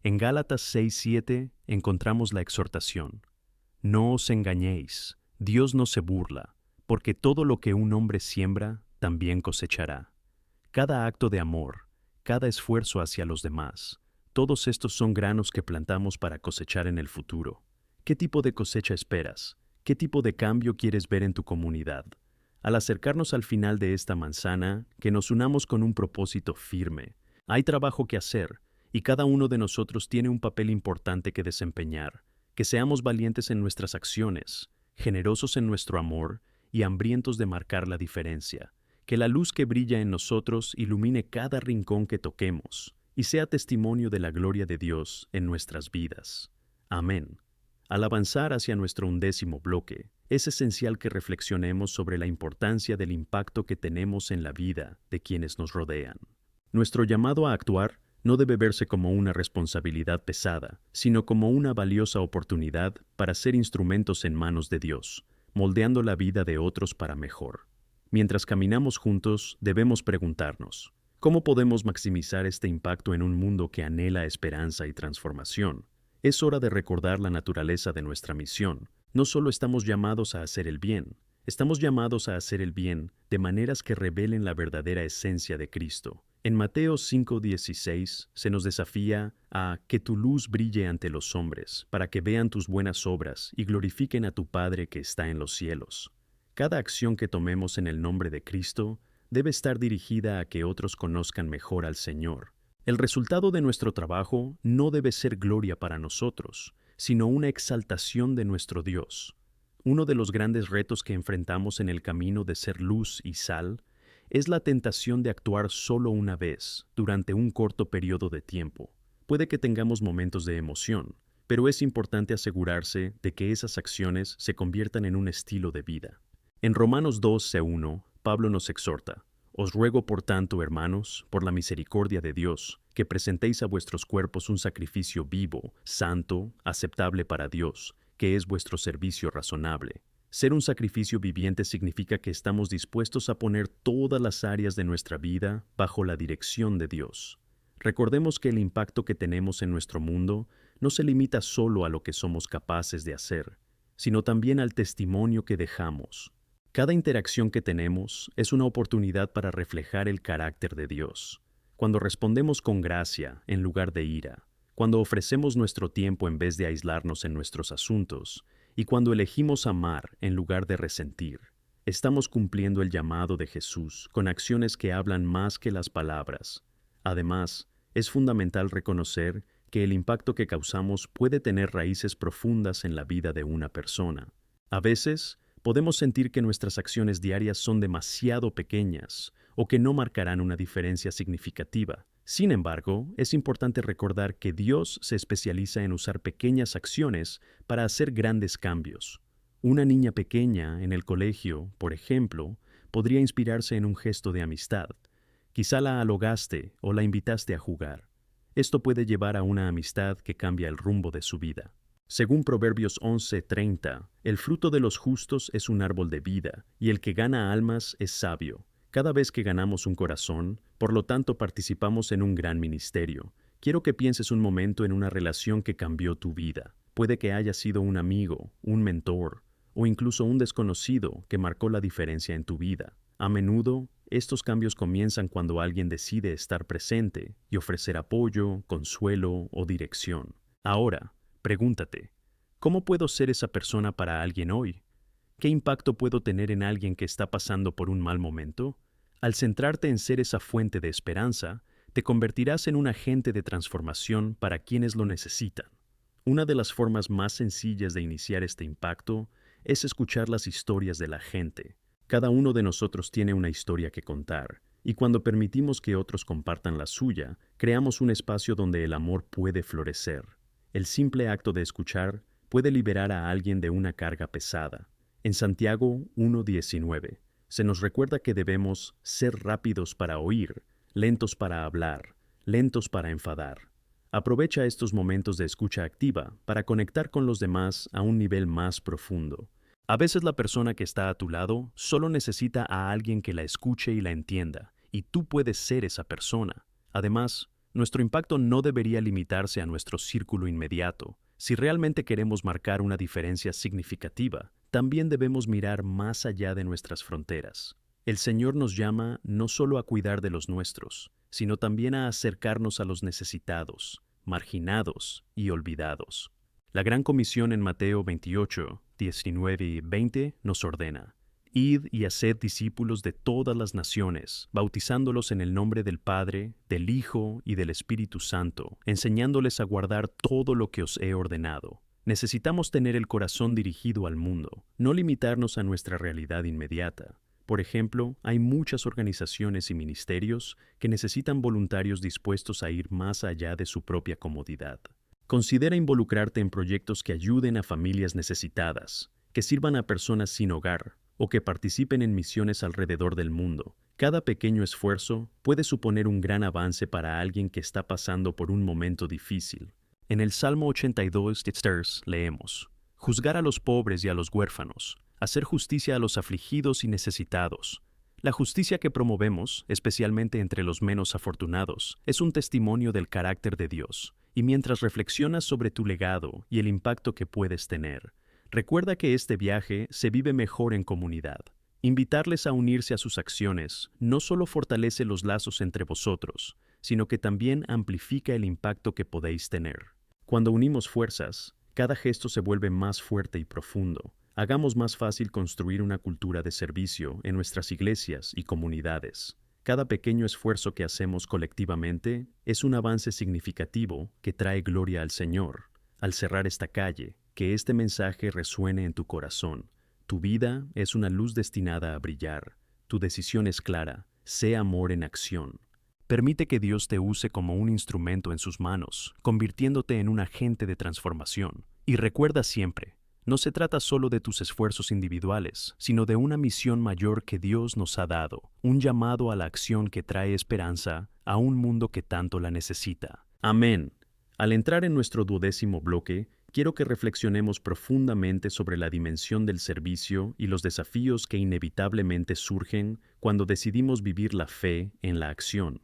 En Gálatas 6:7 encontramos la exhortación: no os engañéis, Dios no se burla, porque todo lo que un hombre siembra, también cosechará. Cada acto de amor, cada esfuerzo hacia los demás, todos estos son granos que plantamos para cosechar en el futuro. ¿Qué tipo de cosecha esperas? ¿Qué tipo de cambio quieres ver en tu comunidad? Al acercarnos al final de esta manzana, que nos unamos con un propósito firme. Hay trabajo que hacer, y cada uno de nosotros tiene un papel importante que desempeñar. Que seamos valientes en nuestras acciones, generosos en nuestro amor y hambrientos de marcar la diferencia. Que la luz que brilla en nosotros ilumine cada rincón que toquemos y sea testimonio de la gloria de Dios en nuestras vidas. Amén. Al avanzar hacia nuestro 11º bloque, es esencial que reflexionemos sobre la importancia del impacto que tenemos en la vida de quienes nos rodean. Nuestro llamado a actuar no debe verse como una responsabilidad pesada, sino como una valiosa oportunidad para ser instrumentos en manos de Dios, moldeando la vida de otros para mejor. Mientras caminamos juntos, debemos preguntarnos: ¿cómo podemos maximizar este impacto en un mundo que anhela esperanza y transformación? Es hora de recordar la naturaleza de nuestra misión. No solo estamos llamados a hacer el bien, estamos llamados a hacer el bien de maneras que revelen la verdadera esencia de Cristo. En Mateo 5:16 se nos desafía a que tu luz brille ante los hombres, para que vean tus buenas obras y glorifiquen a tu Padre que está en los cielos. Cada acción que tomemos en el nombre de Cristo debe estar dirigida a que otros conozcan mejor al Señor. El resultado de nuestro trabajo no debe ser gloria para nosotros, sino una exaltación de nuestro Dios. Uno de los grandes retos que enfrentamos en el camino de ser luz y sal es la tentación de actuar solo una vez, durante un corto periodo de tiempo. Puede que tengamos momentos de emoción, pero es importante asegurarse de que esas acciones se conviertan en un estilo de vida. En Romanos 12:1, Pablo nos exhorta: os ruego por tanto, hermanos, por la misericordia de Dios, que presentéis a vuestros cuerpos un sacrificio vivo, santo, aceptable para Dios, que es vuestro servicio razonable. Ser un sacrificio viviente significa que estamos dispuestos a poner todas las áreas de nuestra vida bajo la dirección de Dios. Recordemos que el impacto que tenemos en nuestro mundo no se limita solo a lo que somos capaces de hacer, sino también al testimonio que dejamos. Cada interacción que tenemos es una oportunidad para reflejar el carácter de Dios. Cuando respondemos con gracia en lugar de ira, cuando ofrecemos nuestro tiempo en vez de aislarnos en nuestros asuntos, y cuando elegimos amar en lugar de resentir, Estamos cumpliendo el llamado de Jesús con acciones que hablan más que las palabras. Además, es fundamental reconocer que el impacto que causamos puede tener raíces profundas en la vida de una persona. A veces, podemos sentir que nuestras acciones diarias son demasiado pequeñas o que no marcarán una diferencia significativa. Sin embargo, es importante recordar que Dios se especializa en usar pequeñas acciones para hacer grandes cambios. Una niña pequeña en el colegio, por ejemplo, podría inspirarse en un gesto de amistad. Quizá la halogaste o la invitaste a jugar. Esto puede llevar a una amistad que cambia el rumbo de su vida. Según Proverbios 11:30, el fruto de los justos es un árbol de vida, y el que gana almas es sabio. Cada vez que ganamos un corazón, por lo tanto participamos en un gran ministerio. Quiero que pienses un momento en una relación que cambió tu vida. Puede que haya sido un amigo, un mentor, o incluso un desconocido que marcó la diferencia en tu vida. A menudo, estos cambios comienzan cuando alguien decide estar presente y ofrecer apoyo, consuelo o dirección. Ahora, pregúntate, ¿cómo puedo ser esa persona para alguien hoy? ¿Qué impacto puedo tener en alguien que está pasando por un mal momento? Al centrarte en ser esa fuente de esperanza, te convertirás en un agente de transformación para quienes lo necesitan. Una de las formas más sencillas de iniciar este impacto es escuchar las historias de la gente. Cada uno de nosotros tiene una historia que contar, y cuando permitimos que otros compartan la suya, creamos un espacio donde el amor puede florecer. El simple acto de escuchar puede liberar a alguien de una carga pesada. En Santiago 1:19, se nos recuerda que debemos ser rápidos para oír, lentos para hablar, lentos para enfadar. Aprovecha estos momentos de escucha activa para conectar con los demás a un nivel más profundo. A veces la persona que está a tu lado solo necesita a alguien que la escuche y la entienda, y tú puedes ser esa persona. Además, nuestro impacto no debería limitarse a nuestro círculo inmediato. Si realmente queremos marcar una diferencia significativa, también debemos mirar más allá de nuestras fronteras. El Señor nos llama no solo a cuidar de los nuestros, sino también a acercarnos a los necesitados, marginados y olvidados. La Gran Comisión en Mateo 28, 19 y 20 nos ordena: Id y haced discípulos de todas las naciones, bautizándolos en el nombre del Padre, del Hijo y del Espíritu Santo, enseñándoles a guardar todo lo que os he ordenado. Necesitamos tener el corazón dirigido al mundo, no limitarnos a nuestra realidad inmediata. Por ejemplo, hay muchas organizaciones y ministerios que necesitan voluntarios dispuestos a ir más allá de su propia comodidad. Considera involucrarte en proyectos que ayuden a familias necesitadas, que sirvan a personas sin hogar o que participen en misiones alrededor del mundo. Cada pequeño esfuerzo puede suponer un gran avance para alguien que está pasando por un momento difícil. En el Salmo 82 leemos: Juzgar a los pobres y a los huérfanos, hacer justicia a los afligidos y necesitados. La justicia que promovemos, especialmente entre los menos afortunados, es un testimonio del carácter de Dios. Y mientras reflexionas sobre tu legado y el impacto que puedes tener, recuerda que este viaje se vive mejor en comunidad. Invitarles a unirse a sus acciones no solo fortalece los lazos entre vosotros, sino que también amplifica el impacto que podéis tener. Cuando unimos fuerzas, cada gesto se vuelve más fuerte y profundo. Hagamos más fácil construir una cultura de servicio en nuestras iglesias y comunidades. Cada pequeño esfuerzo que hacemos colectivamente es un avance significativo que trae gloria al Señor. Al cerrar esta calle, que este mensaje resuene en tu corazón. Tu vida es una luz destinada a brillar. Tu decisión es clara: sé amor en acción. Permite que Dios te use como un instrumento en sus manos, convirtiéndote en un agente de transformación. Y recuerda siempre, no se trata solo de tus esfuerzos individuales, sino de una misión mayor que Dios nos ha dado, un llamado a la acción que trae esperanza a un mundo que tanto la necesita. Amén. Al entrar en nuestro 12º bloque, quiero que reflexionemos profundamente sobre la dimensión del servicio y los desafíos que inevitablemente surgen cuando decidimos vivir la fe en la acción.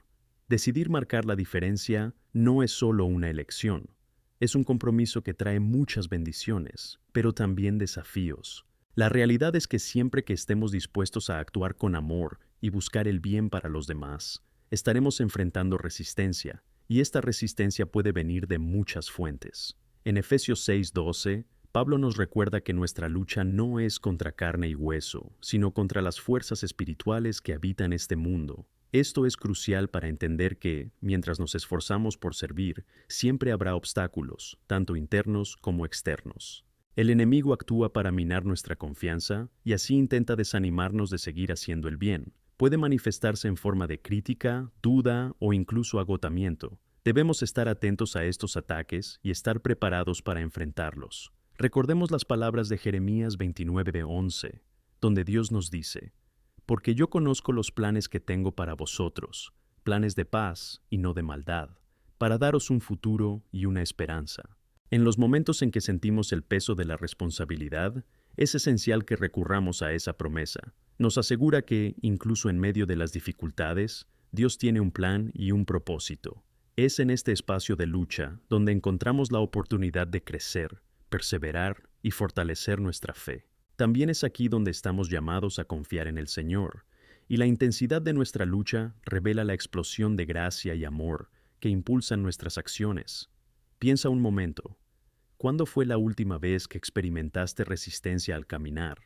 Decidir marcar la diferencia no es solo una elección. Es un compromiso que trae muchas bendiciones, pero también desafíos. La realidad es que siempre que estemos dispuestos a actuar con amor y buscar el bien para los demás, estaremos enfrentando resistencia, y esta resistencia puede venir de muchas fuentes. En Efesios 6:12, Pablo nos recuerda que nuestra lucha no es contra carne y hueso, sino contra las fuerzas espirituales que habitan este mundo. Esto es crucial para entender que, mientras nos esforzamos por servir, siempre habrá obstáculos, tanto internos como externos. El enemigo actúa para minar nuestra confianza y así intenta desanimarnos de seguir haciendo el bien. Puede manifestarse en forma de crítica, duda o incluso agotamiento. Debemos estar atentos a estos ataques y estar preparados para enfrentarlos. Recordemos las palabras de Jeremías 29:11, donde Dios nos dice: «Porque yo conozco los planes que tengo para vosotros, planes de paz y no de maldad, para daros un futuro y una esperanza». En los momentos en que sentimos el peso de la responsabilidad, es esencial que recurramos a esa promesa. Nos asegura que, incluso en medio de las dificultades, Dios tiene un plan y un propósito. Es en este espacio de lucha donde encontramos la oportunidad de crecer, perseverar y fortalecer nuestra fe. También es aquí donde estamos llamados a confiar en el Señor, y la intensidad de nuestra lucha revela la explosión de gracia y amor que impulsan nuestras acciones. Piensa un momento, ¿cuándo fue la última vez que experimentaste resistencia al caminar?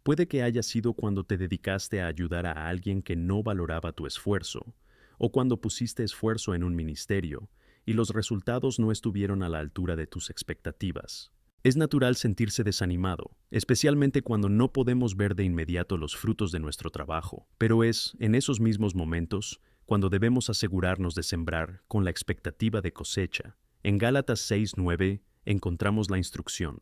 Puede que haya sido cuando te dedicaste a ayudar a alguien que no valoraba tu esfuerzo, o cuando pusiste esfuerzo en un ministerio y los resultados no estuvieron a la altura de tus expectativas. Es natural sentirse desanimado, especialmente cuando no podemos ver de inmediato los frutos de nuestro trabajo, pero es en esos mismos momentos cuando debemos asegurarnos de sembrar con la expectativa de cosecha. En Gálatas 6:9 encontramos la instrucción: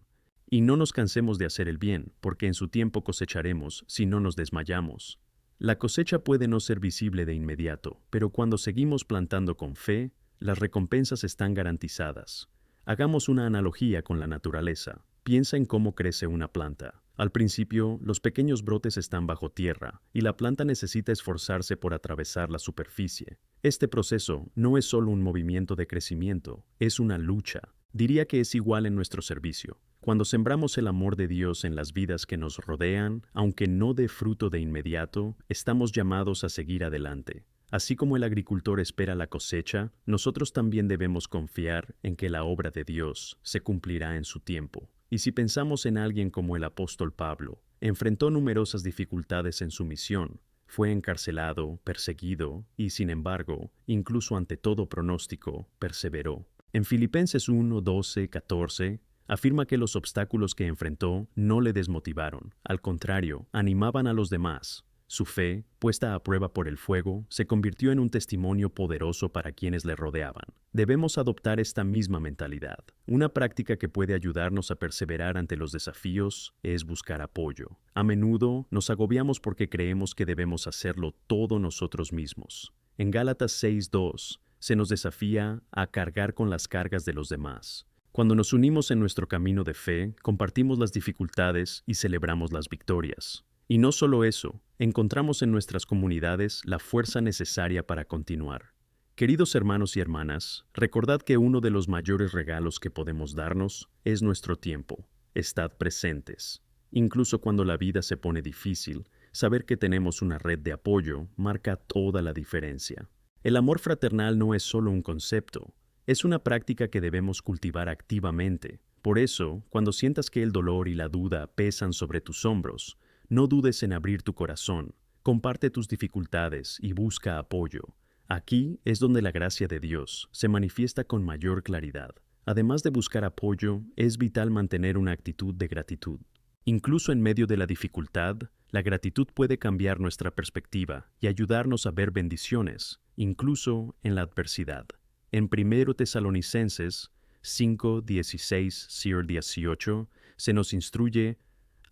«Y no nos cansemos de hacer el bien, porque en su tiempo cosecharemos si no nos desmayamos». La cosecha puede no ser visible de inmediato, pero cuando seguimos plantando con fe, las recompensas están garantizadas. Hagamos una analogía con la naturaleza. Piensa en cómo crece una planta. Al principio, los pequeños brotes están bajo tierra y la planta necesita esforzarse por atravesar la superficie. Este proceso no es solo un movimiento de crecimiento, es una lucha. Diría que es igual en nuestro servicio. Cuando sembramos el amor de Dios en las vidas que nos rodean, aunque no dé fruto de inmediato, estamos llamados a seguir adelante. Así como el agricultor espera la cosecha, nosotros también debemos confiar en que la obra de Dios se cumplirá en su tiempo. Y si pensamos en alguien como el apóstol Pablo, enfrentó numerosas dificultades en su misión. Fue encarcelado, perseguido y, sin embargo, incluso ante todo pronóstico, perseveró. En Filipenses 1:12-14, afirma que los obstáculos que enfrentó no le desmotivaron, al contrario, animaban a los demás. Su fe, puesta a prueba por el fuego, se convirtió en un testimonio poderoso para quienes le rodeaban. Debemos adoptar esta misma mentalidad. Una práctica que puede ayudarnos a perseverar ante los desafíos es buscar apoyo. A menudo nos agobiamos porque creemos que debemos hacerlo todo nosotros mismos. En Gálatas 6:2 se nos desafía a cargar con las cargas de los demás. Cuando nos unimos en nuestro camino de fe, compartimos las dificultades y celebramos las victorias. Y no solo eso, encontramos en nuestras comunidades la fuerza necesaria para continuar. Queridos hermanos y hermanas, recordad que uno de los mayores regalos que podemos darnos es nuestro tiempo. Estad presentes. Incluso cuando la vida se pone difícil, saber que tenemos una red de apoyo marca toda la diferencia. El amor fraternal no es solo un concepto, es una práctica que debemos cultivar activamente. Por eso, cuando sientas que el dolor y la duda pesan sobre tus hombros, no dudes en abrir tu corazón, comparte tus dificultades y busca apoyo. Aquí es donde la gracia de Dios se manifiesta con mayor claridad. Además de buscar apoyo, es vital mantener una actitud de gratitud. Incluso en medio de la dificultad, la gratitud puede cambiar nuestra perspectiva y ayudarnos a ver bendiciones, incluso en la adversidad. En 1 Tesalonicenses 5:16-18 se nos instruye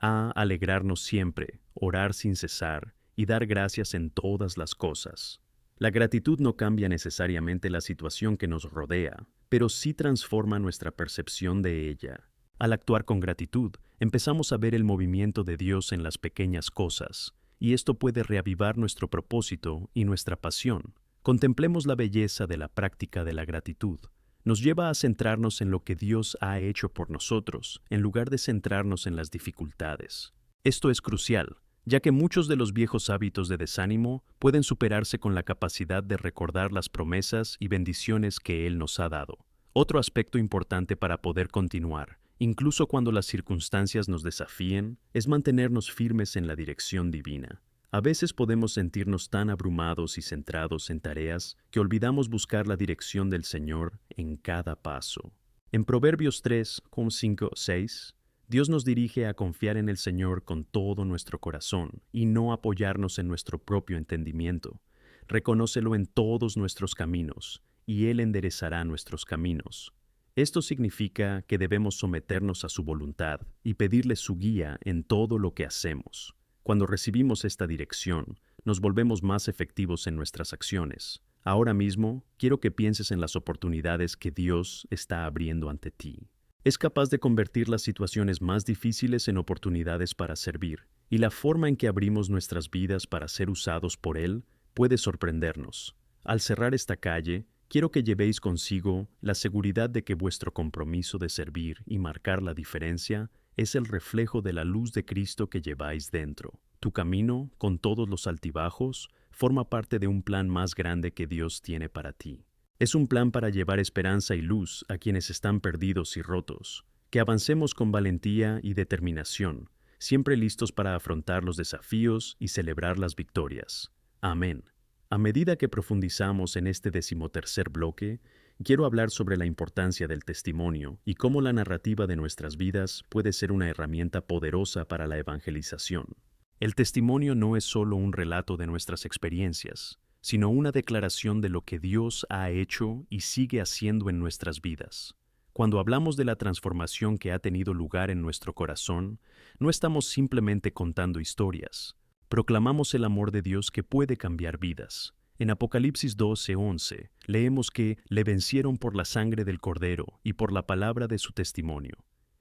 a alegrarnos siempre, orar sin cesar y dar gracias en todas las cosas. La gratitud no cambia necesariamente la situación que nos rodea, pero sí transforma nuestra percepción de ella. Al actuar con gratitud, empezamos a ver el movimiento de Dios en las pequeñas cosas, y esto puede reavivar nuestro propósito y nuestra pasión. Contemplemos la belleza de la práctica de la gratitud. Nos lleva a centrarnos en lo que Dios ha hecho por nosotros, en lugar de centrarnos en las dificultades. Esto es crucial, ya que muchos de los viejos hábitos de desánimo pueden superarse con la capacidad de recordar las promesas y bendiciones que Él nos ha dado. Otro aspecto importante para poder continuar incluso cuando las circunstancias nos desafíen, es mantenernos firmes en la dirección divina. A veces podemos sentirnos tan abrumados y centrados en tareas que olvidamos buscar la dirección del Señor en cada paso. En Proverbios 3, 5, 6, Dios nos dirige a confiar en el Señor con todo nuestro corazón y no apoyarnos en nuestro propio entendimiento. Reconócelo en todos nuestros caminos, y Él enderezará nuestros caminos. Esto significa que debemos someternos a su voluntad y pedirle su guía en todo lo que hacemos. Cuando recibimos esta dirección, nos volvemos más efectivos en nuestras acciones. Ahora mismo, quiero que pienses en las oportunidades que Dios está abriendo ante ti. Es capaz de convertir las situaciones más difíciles en oportunidades para servir, y la forma en que abrimos nuestras vidas para ser usados por Él puede sorprendernos. Al cerrar esta calle, quiero que llevéis consigo la seguridad de que vuestro compromiso de servir y marcar la diferencia es el reflejo de la luz de Cristo que lleváis dentro. Tu camino, con todos los altibajos, forma parte de un plan más grande que Dios tiene para ti. Es un plan para llevar esperanza y luz a quienes están perdidos y rotos. Que avancemos con valentía y determinación, siempre listos para afrontar los desafíos y celebrar las victorias. Amén. A medida que profundizamos en este 13º bloque, quiero hablar sobre la importancia del testimonio y cómo la narrativa de nuestras vidas puede ser una herramienta poderosa para la evangelización. El testimonio no es solo un relato de nuestras experiencias, sino una declaración de lo que Dios ha hecho y sigue haciendo en nuestras vidas. Cuando hablamos de la transformación que ha tenido lugar en nuestro corazón, no estamos simplemente contando historias. Proclamamos el amor de Dios que puede cambiar vidas. En Apocalipsis 12:11 leemos que le vencieron por la sangre del Cordero y por la palabra de su testimonio.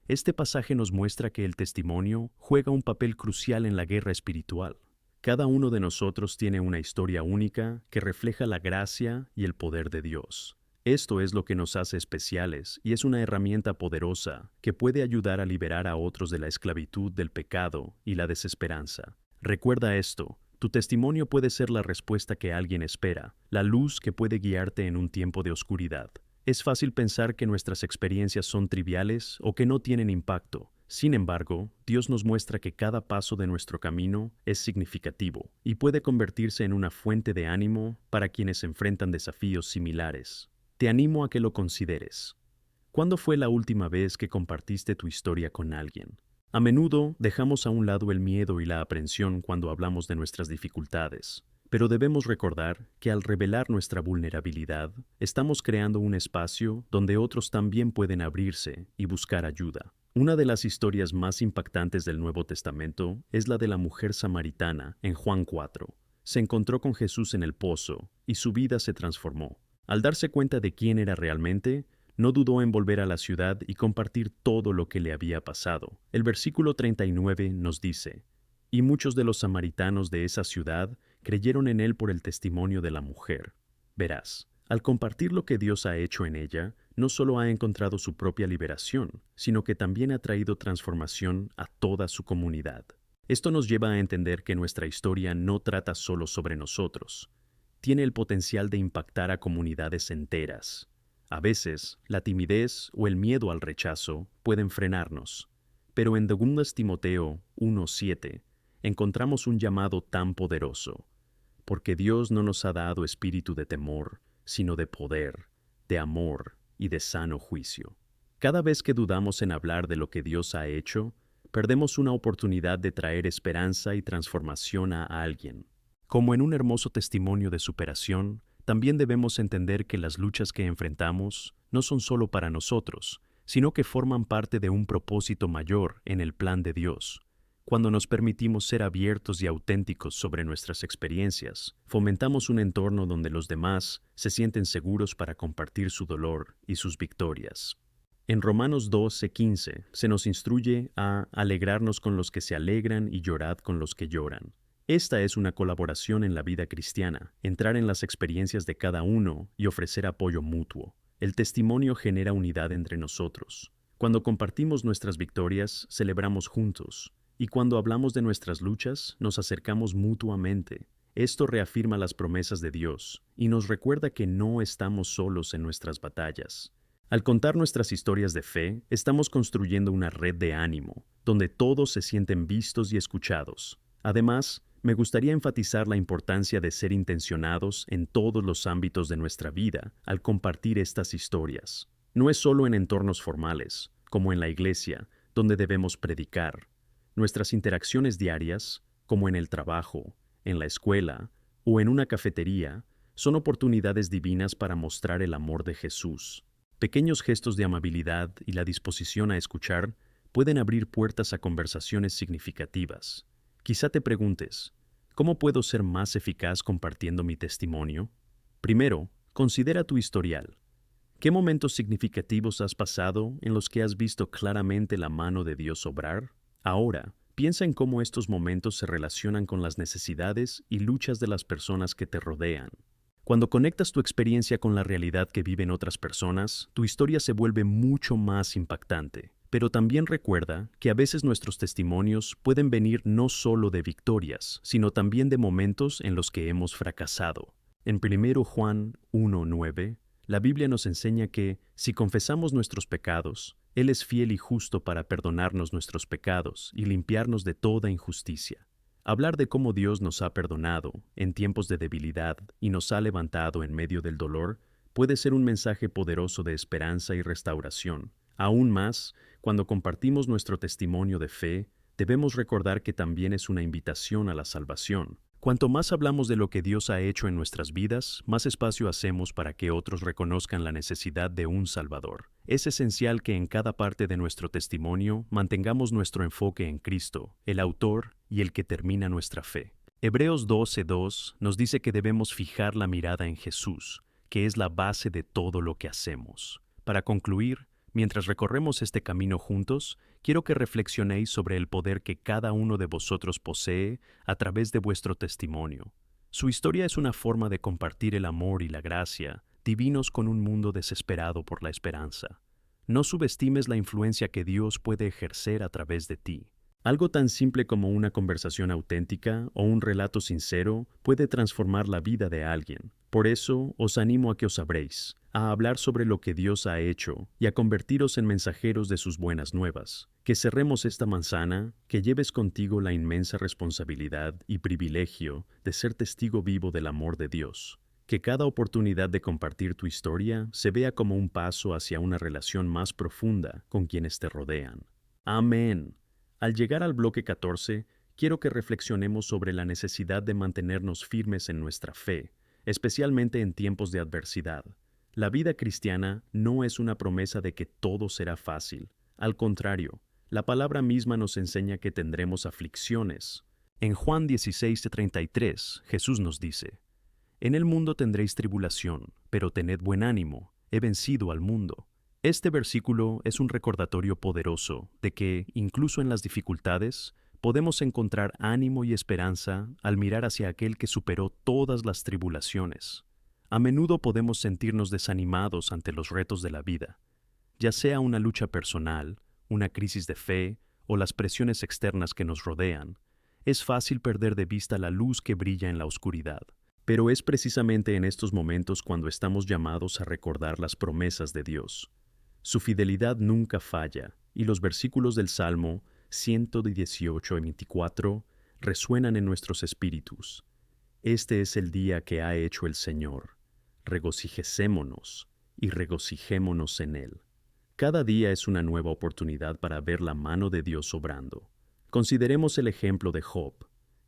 Este pasaje nos muestra que el testimonio juega un papel crucial en la guerra espiritual. Cada uno de nosotros tiene una historia única que refleja la gracia y el poder de Dios. Esto es lo que nos hace especiales y es una herramienta poderosa que puede ayudar a liberar a otros de la esclavitud del pecado y la desesperanza. Recuerda esto, tu testimonio puede ser la respuesta que alguien espera, la luz que puede guiarte en un tiempo de oscuridad. Es fácil pensar que nuestras experiencias son triviales o que no tienen impacto. Sin embargo, Dios nos muestra que cada paso de nuestro camino es significativo y puede convertirse en una fuente de ánimo para quienes enfrentan desafíos similares. Te animo a que lo consideres. ¿Cuándo fue la última vez que compartiste tu historia con alguien? A menudo dejamos a un lado el miedo y la aprensión cuando hablamos de nuestras dificultades, pero debemos recordar que al revelar nuestra vulnerabilidad, estamos creando un espacio donde otros también pueden abrirse y buscar ayuda. Una de las historias más impactantes del Nuevo Testamento es la de la mujer samaritana en Juan 4. Se encontró con Jesús en el pozo y su vida se transformó. Al darse cuenta de quién era realmente, no dudó en volver a la ciudad y compartir todo lo que le había pasado. El versículo 39 nos dice: «Y muchos de los samaritanos de esa ciudad creyeron en él por el testimonio de la mujer». Verás, al compartir lo que Dios ha hecho en ella, no solo ha encontrado su propia liberación, sino que también ha traído transformación a toda su comunidad. Esto nos lleva a entender que nuestra historia no trata solo sobre nosotros. Tiene el potencial de impactar a comunidades enteras. A veces, la timidez o el miedo al rechazo pueden frenarnos, pero en 2 Timoteo 1:7 encontramos un llamado tan poderoso, porque Dios no nos ha dado espíritu de temor, sino de poder, de amor y de sano juicio. Cada vez que dudamos en hablar de lo que Dios ha hecho, perdemos una oportunidad de traer esperanza y transformación a alguien. Como en un hermoso testimonio de superación, también debemos entender que las luchas que enfrentamos no son solo para nosotros, sino que forman parte de un propósito mayor en el plan de Dios. Cuando nos permitimos ser abiertos y auténticos sobre nuestras experiencias, fomentamos un entorno donde los demás se sienten seguros para compartir su dolor y sus victorias. En Romanos 12:15 se nos instruye a alegrarnos con los que se alegran y llorad con los que lloran. Esta es una colaboración en la vida cristiana, entrar en las experiencias de cada uno y ofrecer apoyo mutuo. El testimonio genera unidad entre nosotros. Cuando compartimos nuestras victorias, celebramos juntos, y cuando hablamos de nuestras luchas, nos acercamos mutuamente. Esto reafirma las promesas de Dios y nos recuerda que no estamos solos en nuestras batallas. Al contar nuestras historias de fe, estamos construyendo una red de ánimo, donde todos se sienten vistos y escuchados. Además, me gustaría enfatizar la importancia de ser intencionados en todos los ámbitos de nuestra vida al compartir estas historias. No es solo en entornos formales, como en la iglesia, donde debemos predicar. Nuestras interacciones diarias, como en el trabajo, en la escuela o en una cafetería, son oportunidades divinas para mostrar el amor de Jesús. Pequeños gestos de amabilidad y la disposición a escuchar pueden abrir puertas a conversaciones significativas. Quizá te preguntes, ¿cómo puedo ser más eficaz compartiendo mi testimonio? Primero, considera tu historial. ¿Qué momentos significativos has pasado en los que has visto claramente la mano de Dios obrar? Ahora, piensa en cómo estos momentos se relacionan con las necesidades y luchas de las personas que te rodean. Cuando conectas tu experiencia con la realidad que viven otras personas, tu historia se vuelve mucho más impactante. Pero también recuerda que a veces nuestros testimonios pueden venir no solo de victorias, sino también de momentos en los que hemos fracasado. En 1 Juan 1:9, la Biblia nos enseña que, si confesamos nuestros pecados, Él es fiel y justo para perdonarnos nuestros pecados y limpiarnos de toda injusticia. Hablar de cómo Dios nos ha perdonado en tiempos de debilidad y nos ha levantado en medio del dolor puede ser un mensaje poderoso de esperanza y restauración. Aún más, cuando compartimos nuestro testimonio de fe, debemos recordar que también es una invitación a la salvación. Cuanto más hablamos de lo que Dios ha hecho en nuestras vidas, más espacio hacemos para que otros reconozcan la necesidad de un Salvador. Es esencial que en cada parte de nuestro testimonio mantengamos nuestro enfoque en Cristo, el autor y el que termina nuestra fe. Hebreos 12:2 nos dice que debemos fijar la mirada en Jesús, que es la base de todo lo que hacemos. Para concluir, mientras recorremos este camino juntos, quiero que reflexionéis sobre el poder que cada uno de vosotros posee a través de vuestro testimonio. Su historia es una forma de compartir el amor y la gracia divinos con un mundo desesperado por la esperanza. No subestimes la influencia que Dios puede ejercer a través de ti. Algo tan simple como una conversación auténtica o un relato sincero puede transformar la vida de alguien. Por eso, os animo a que os abréis, a hablar sobre lo que Dios ha hecho y a convertiros en mensajeros de sus buenas nuevas. Que cerremos esta manzana, que lleves contigo la inmensa responsabilidad y privilegio de ser testigo vivo del amor de Dios. Que cada oportunidad de compartir tu historia se vea como un paso hacia una relación más profunda con quienes te rodean. Amén. Al llegar al bloque 14, quiero que reflexionemos sobre la necesidad de mantenernos firmes en nuestra fe, especialmente en tiempos de adversidad. La vida cristiana no es una promesa de que todo será fácil. Al contrario, la palabra misma nos enseña que tendremos aflicciones. En Juan 16:33, Jesús nos dice: En el mundo tendréis tribulación, pero tened buen ánimo, he vencido al mundo. Este versículo es un recordatorio poderoso de que, incluso en las dificultades, podemos encontrar ánimo y esperanza al mirar hacia aquel que superó todas las tribulaciones. A menudo podemos sentirnos desanimados ante los retos de la vida, ya sea una lucha personal, una crisis de fe o las presiones externas que nos rodean. Es fácil perder de vista la luz que brilla en la oscuridad. Pero es precisamente en estos momentos cuando estamos llamados a recordar las promesas de Dios. Su fidelidad nunca falla, y los versículos del Salmo 118 y 24 resuenan en nuestros espíritus. Este es el día que ha hecho el Señor. Regocijémonos y regocijémonos en Él. Cada día es una nueva oportunidad para ver la mano de Dios obrando. Consideremos el ejemplo de Job.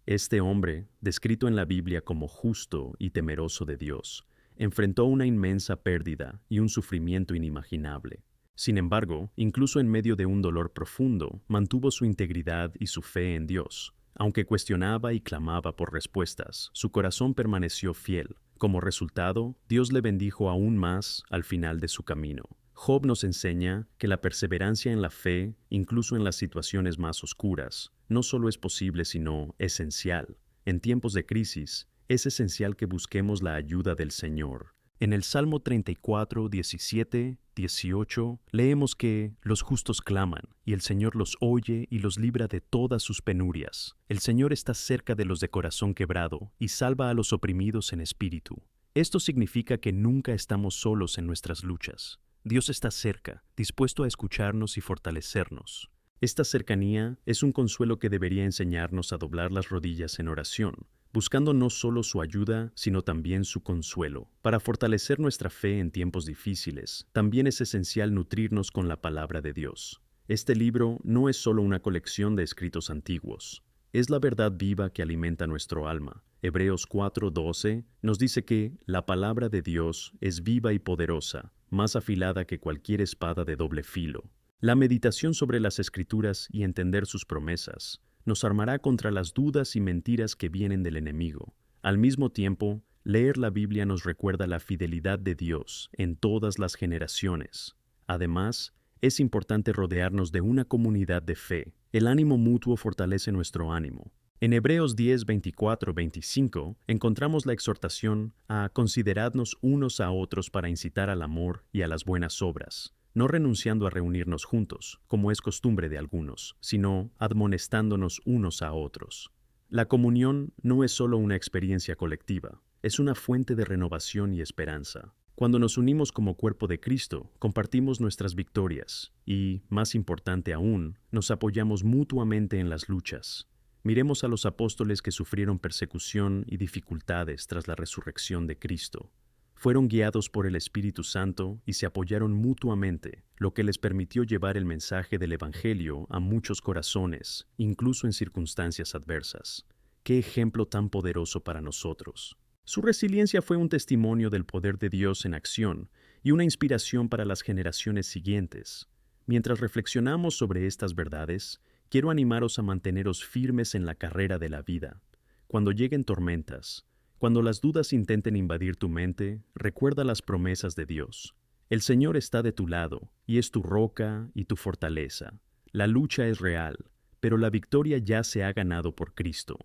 Este hombre, descrito en la Biblia como justo y temeroso de Dios, enfrentó una inmensa pérdida y un sufrimiento inimaginable. Sin embargo, incluso en medio de un dolor profundo, mantuvo su integridad y su fe en Dios. Aunque cuestionaba y clamaba por respuestas, su corazón permaneció fiel. Como resultado, Dios le bendijo aún más al final de su camino. Job nos enseña que la perseverancia en la fe, incluso en las situaciones más oscuras, no solo es posible sino esencial. En tiempos de crisis, es esencial que busquemos la ayuda del Señor. En el Salmo 34, 17, 18, leemos que los justos claman, y el Señor los oye y los libra de todas sus penurias. El Señor está cerca de los de corazón quebrado, y salva a los oprimidos en espíritu. Esto significa que nunca estamos solos en nuestras luchas. Dios está cerca, dispuesto a escucharnos y fortalecernos. Esta cercanía es un consuelo que debería enseñarnos a doblar las rodillas en oración, buscando no solo su ayuda, sino también su consuelo. Para fortalecer nuestra fe en tiempos difíciles, también es esencial nutrirnos con la palabra de Dios. Este libro no es solo una colección de escritos antiguos, es la verdad viva que alimenta nuestro alma. Hebreos 4:12 nos dice que la palabra de Dios es viva y poderosa, más afilada que cualquier espada de doble filo. La meditación sobre las Escrituras y entender sus promesas nos armará contra las dudas y mentiras que vienen del enemigo. Al mismo tiempo, leer la Biblia nos recuerda la fidelidad de Dios en todas las generaciones. Además, es importante rodearnos de una comunidad de fe. El ánimo mutuo fortalece nuestro ánimo. En Hebreos 10, 24, 25 encontramos la exhortación a considerarnos unos a otros para incitar al amor y a las buenas obras, no renunciando a reunirnos juntos, como es costumbre de algunos, sino admonestándonos unos a otros. La comunión no es solo una experiencia colectiva, es una fuente de renovación y esperanza. Cuando nos unimos como cuerpo de Cristo, compartimos nuestras victorias y, más importante aún, nos apoyamos mutuamente en las luchas. Miremos a los apóstoles que sufrieron persecución y dificultades tras la resurrección de Cristo. Fueron guiados por el Espíritu Santo y se apoyaron mutuamente, lo que les permitió llevar el mensaje del Evangelio a muchos corazones, incluso en circunstancias adversas. ¡Qué ejemplo tan poderoso para nosotros! Su resiliencia fue un testimonio del poder de Dios en acción y una inspiración para las generaciones siguientes. Mientras reflexionamos sobre estas verdades, quiero animaros a manteneros firmes en la carrera de la vida. Cuando lleguen tormentas, cuando las dudas intenten invadir tu mente, recuerda las promesas de Dios. El Señor está de tu lado, y es tu roca y tu fortaleza. La lucha es real, pero la victoria ya se ha ganado por Cristo.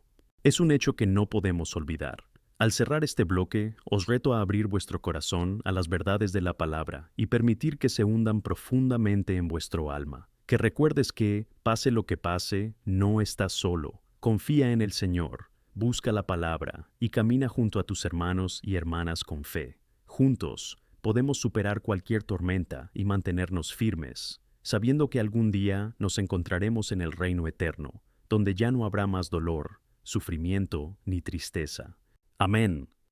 Es un hecho que no podemos olvidar. Al cerrar este bloque, os reto a abrir vuestro corazón a las verdades de la palabra y permitir que se hundan profundamente en vuestro alma. Que recuerdes que, pase lo que pase, no estás solo. Confía en el Señor. Busca la palabra y camina junto a tus hermanos y hermanas con fe. Juntos podemos superar cualquier tormenta y mantenernos firmes, sabiendo que algún día nos encontraremos en el reino eterno, donde ya no habrá más dolor, sufrimiento ni tristeza. Amén.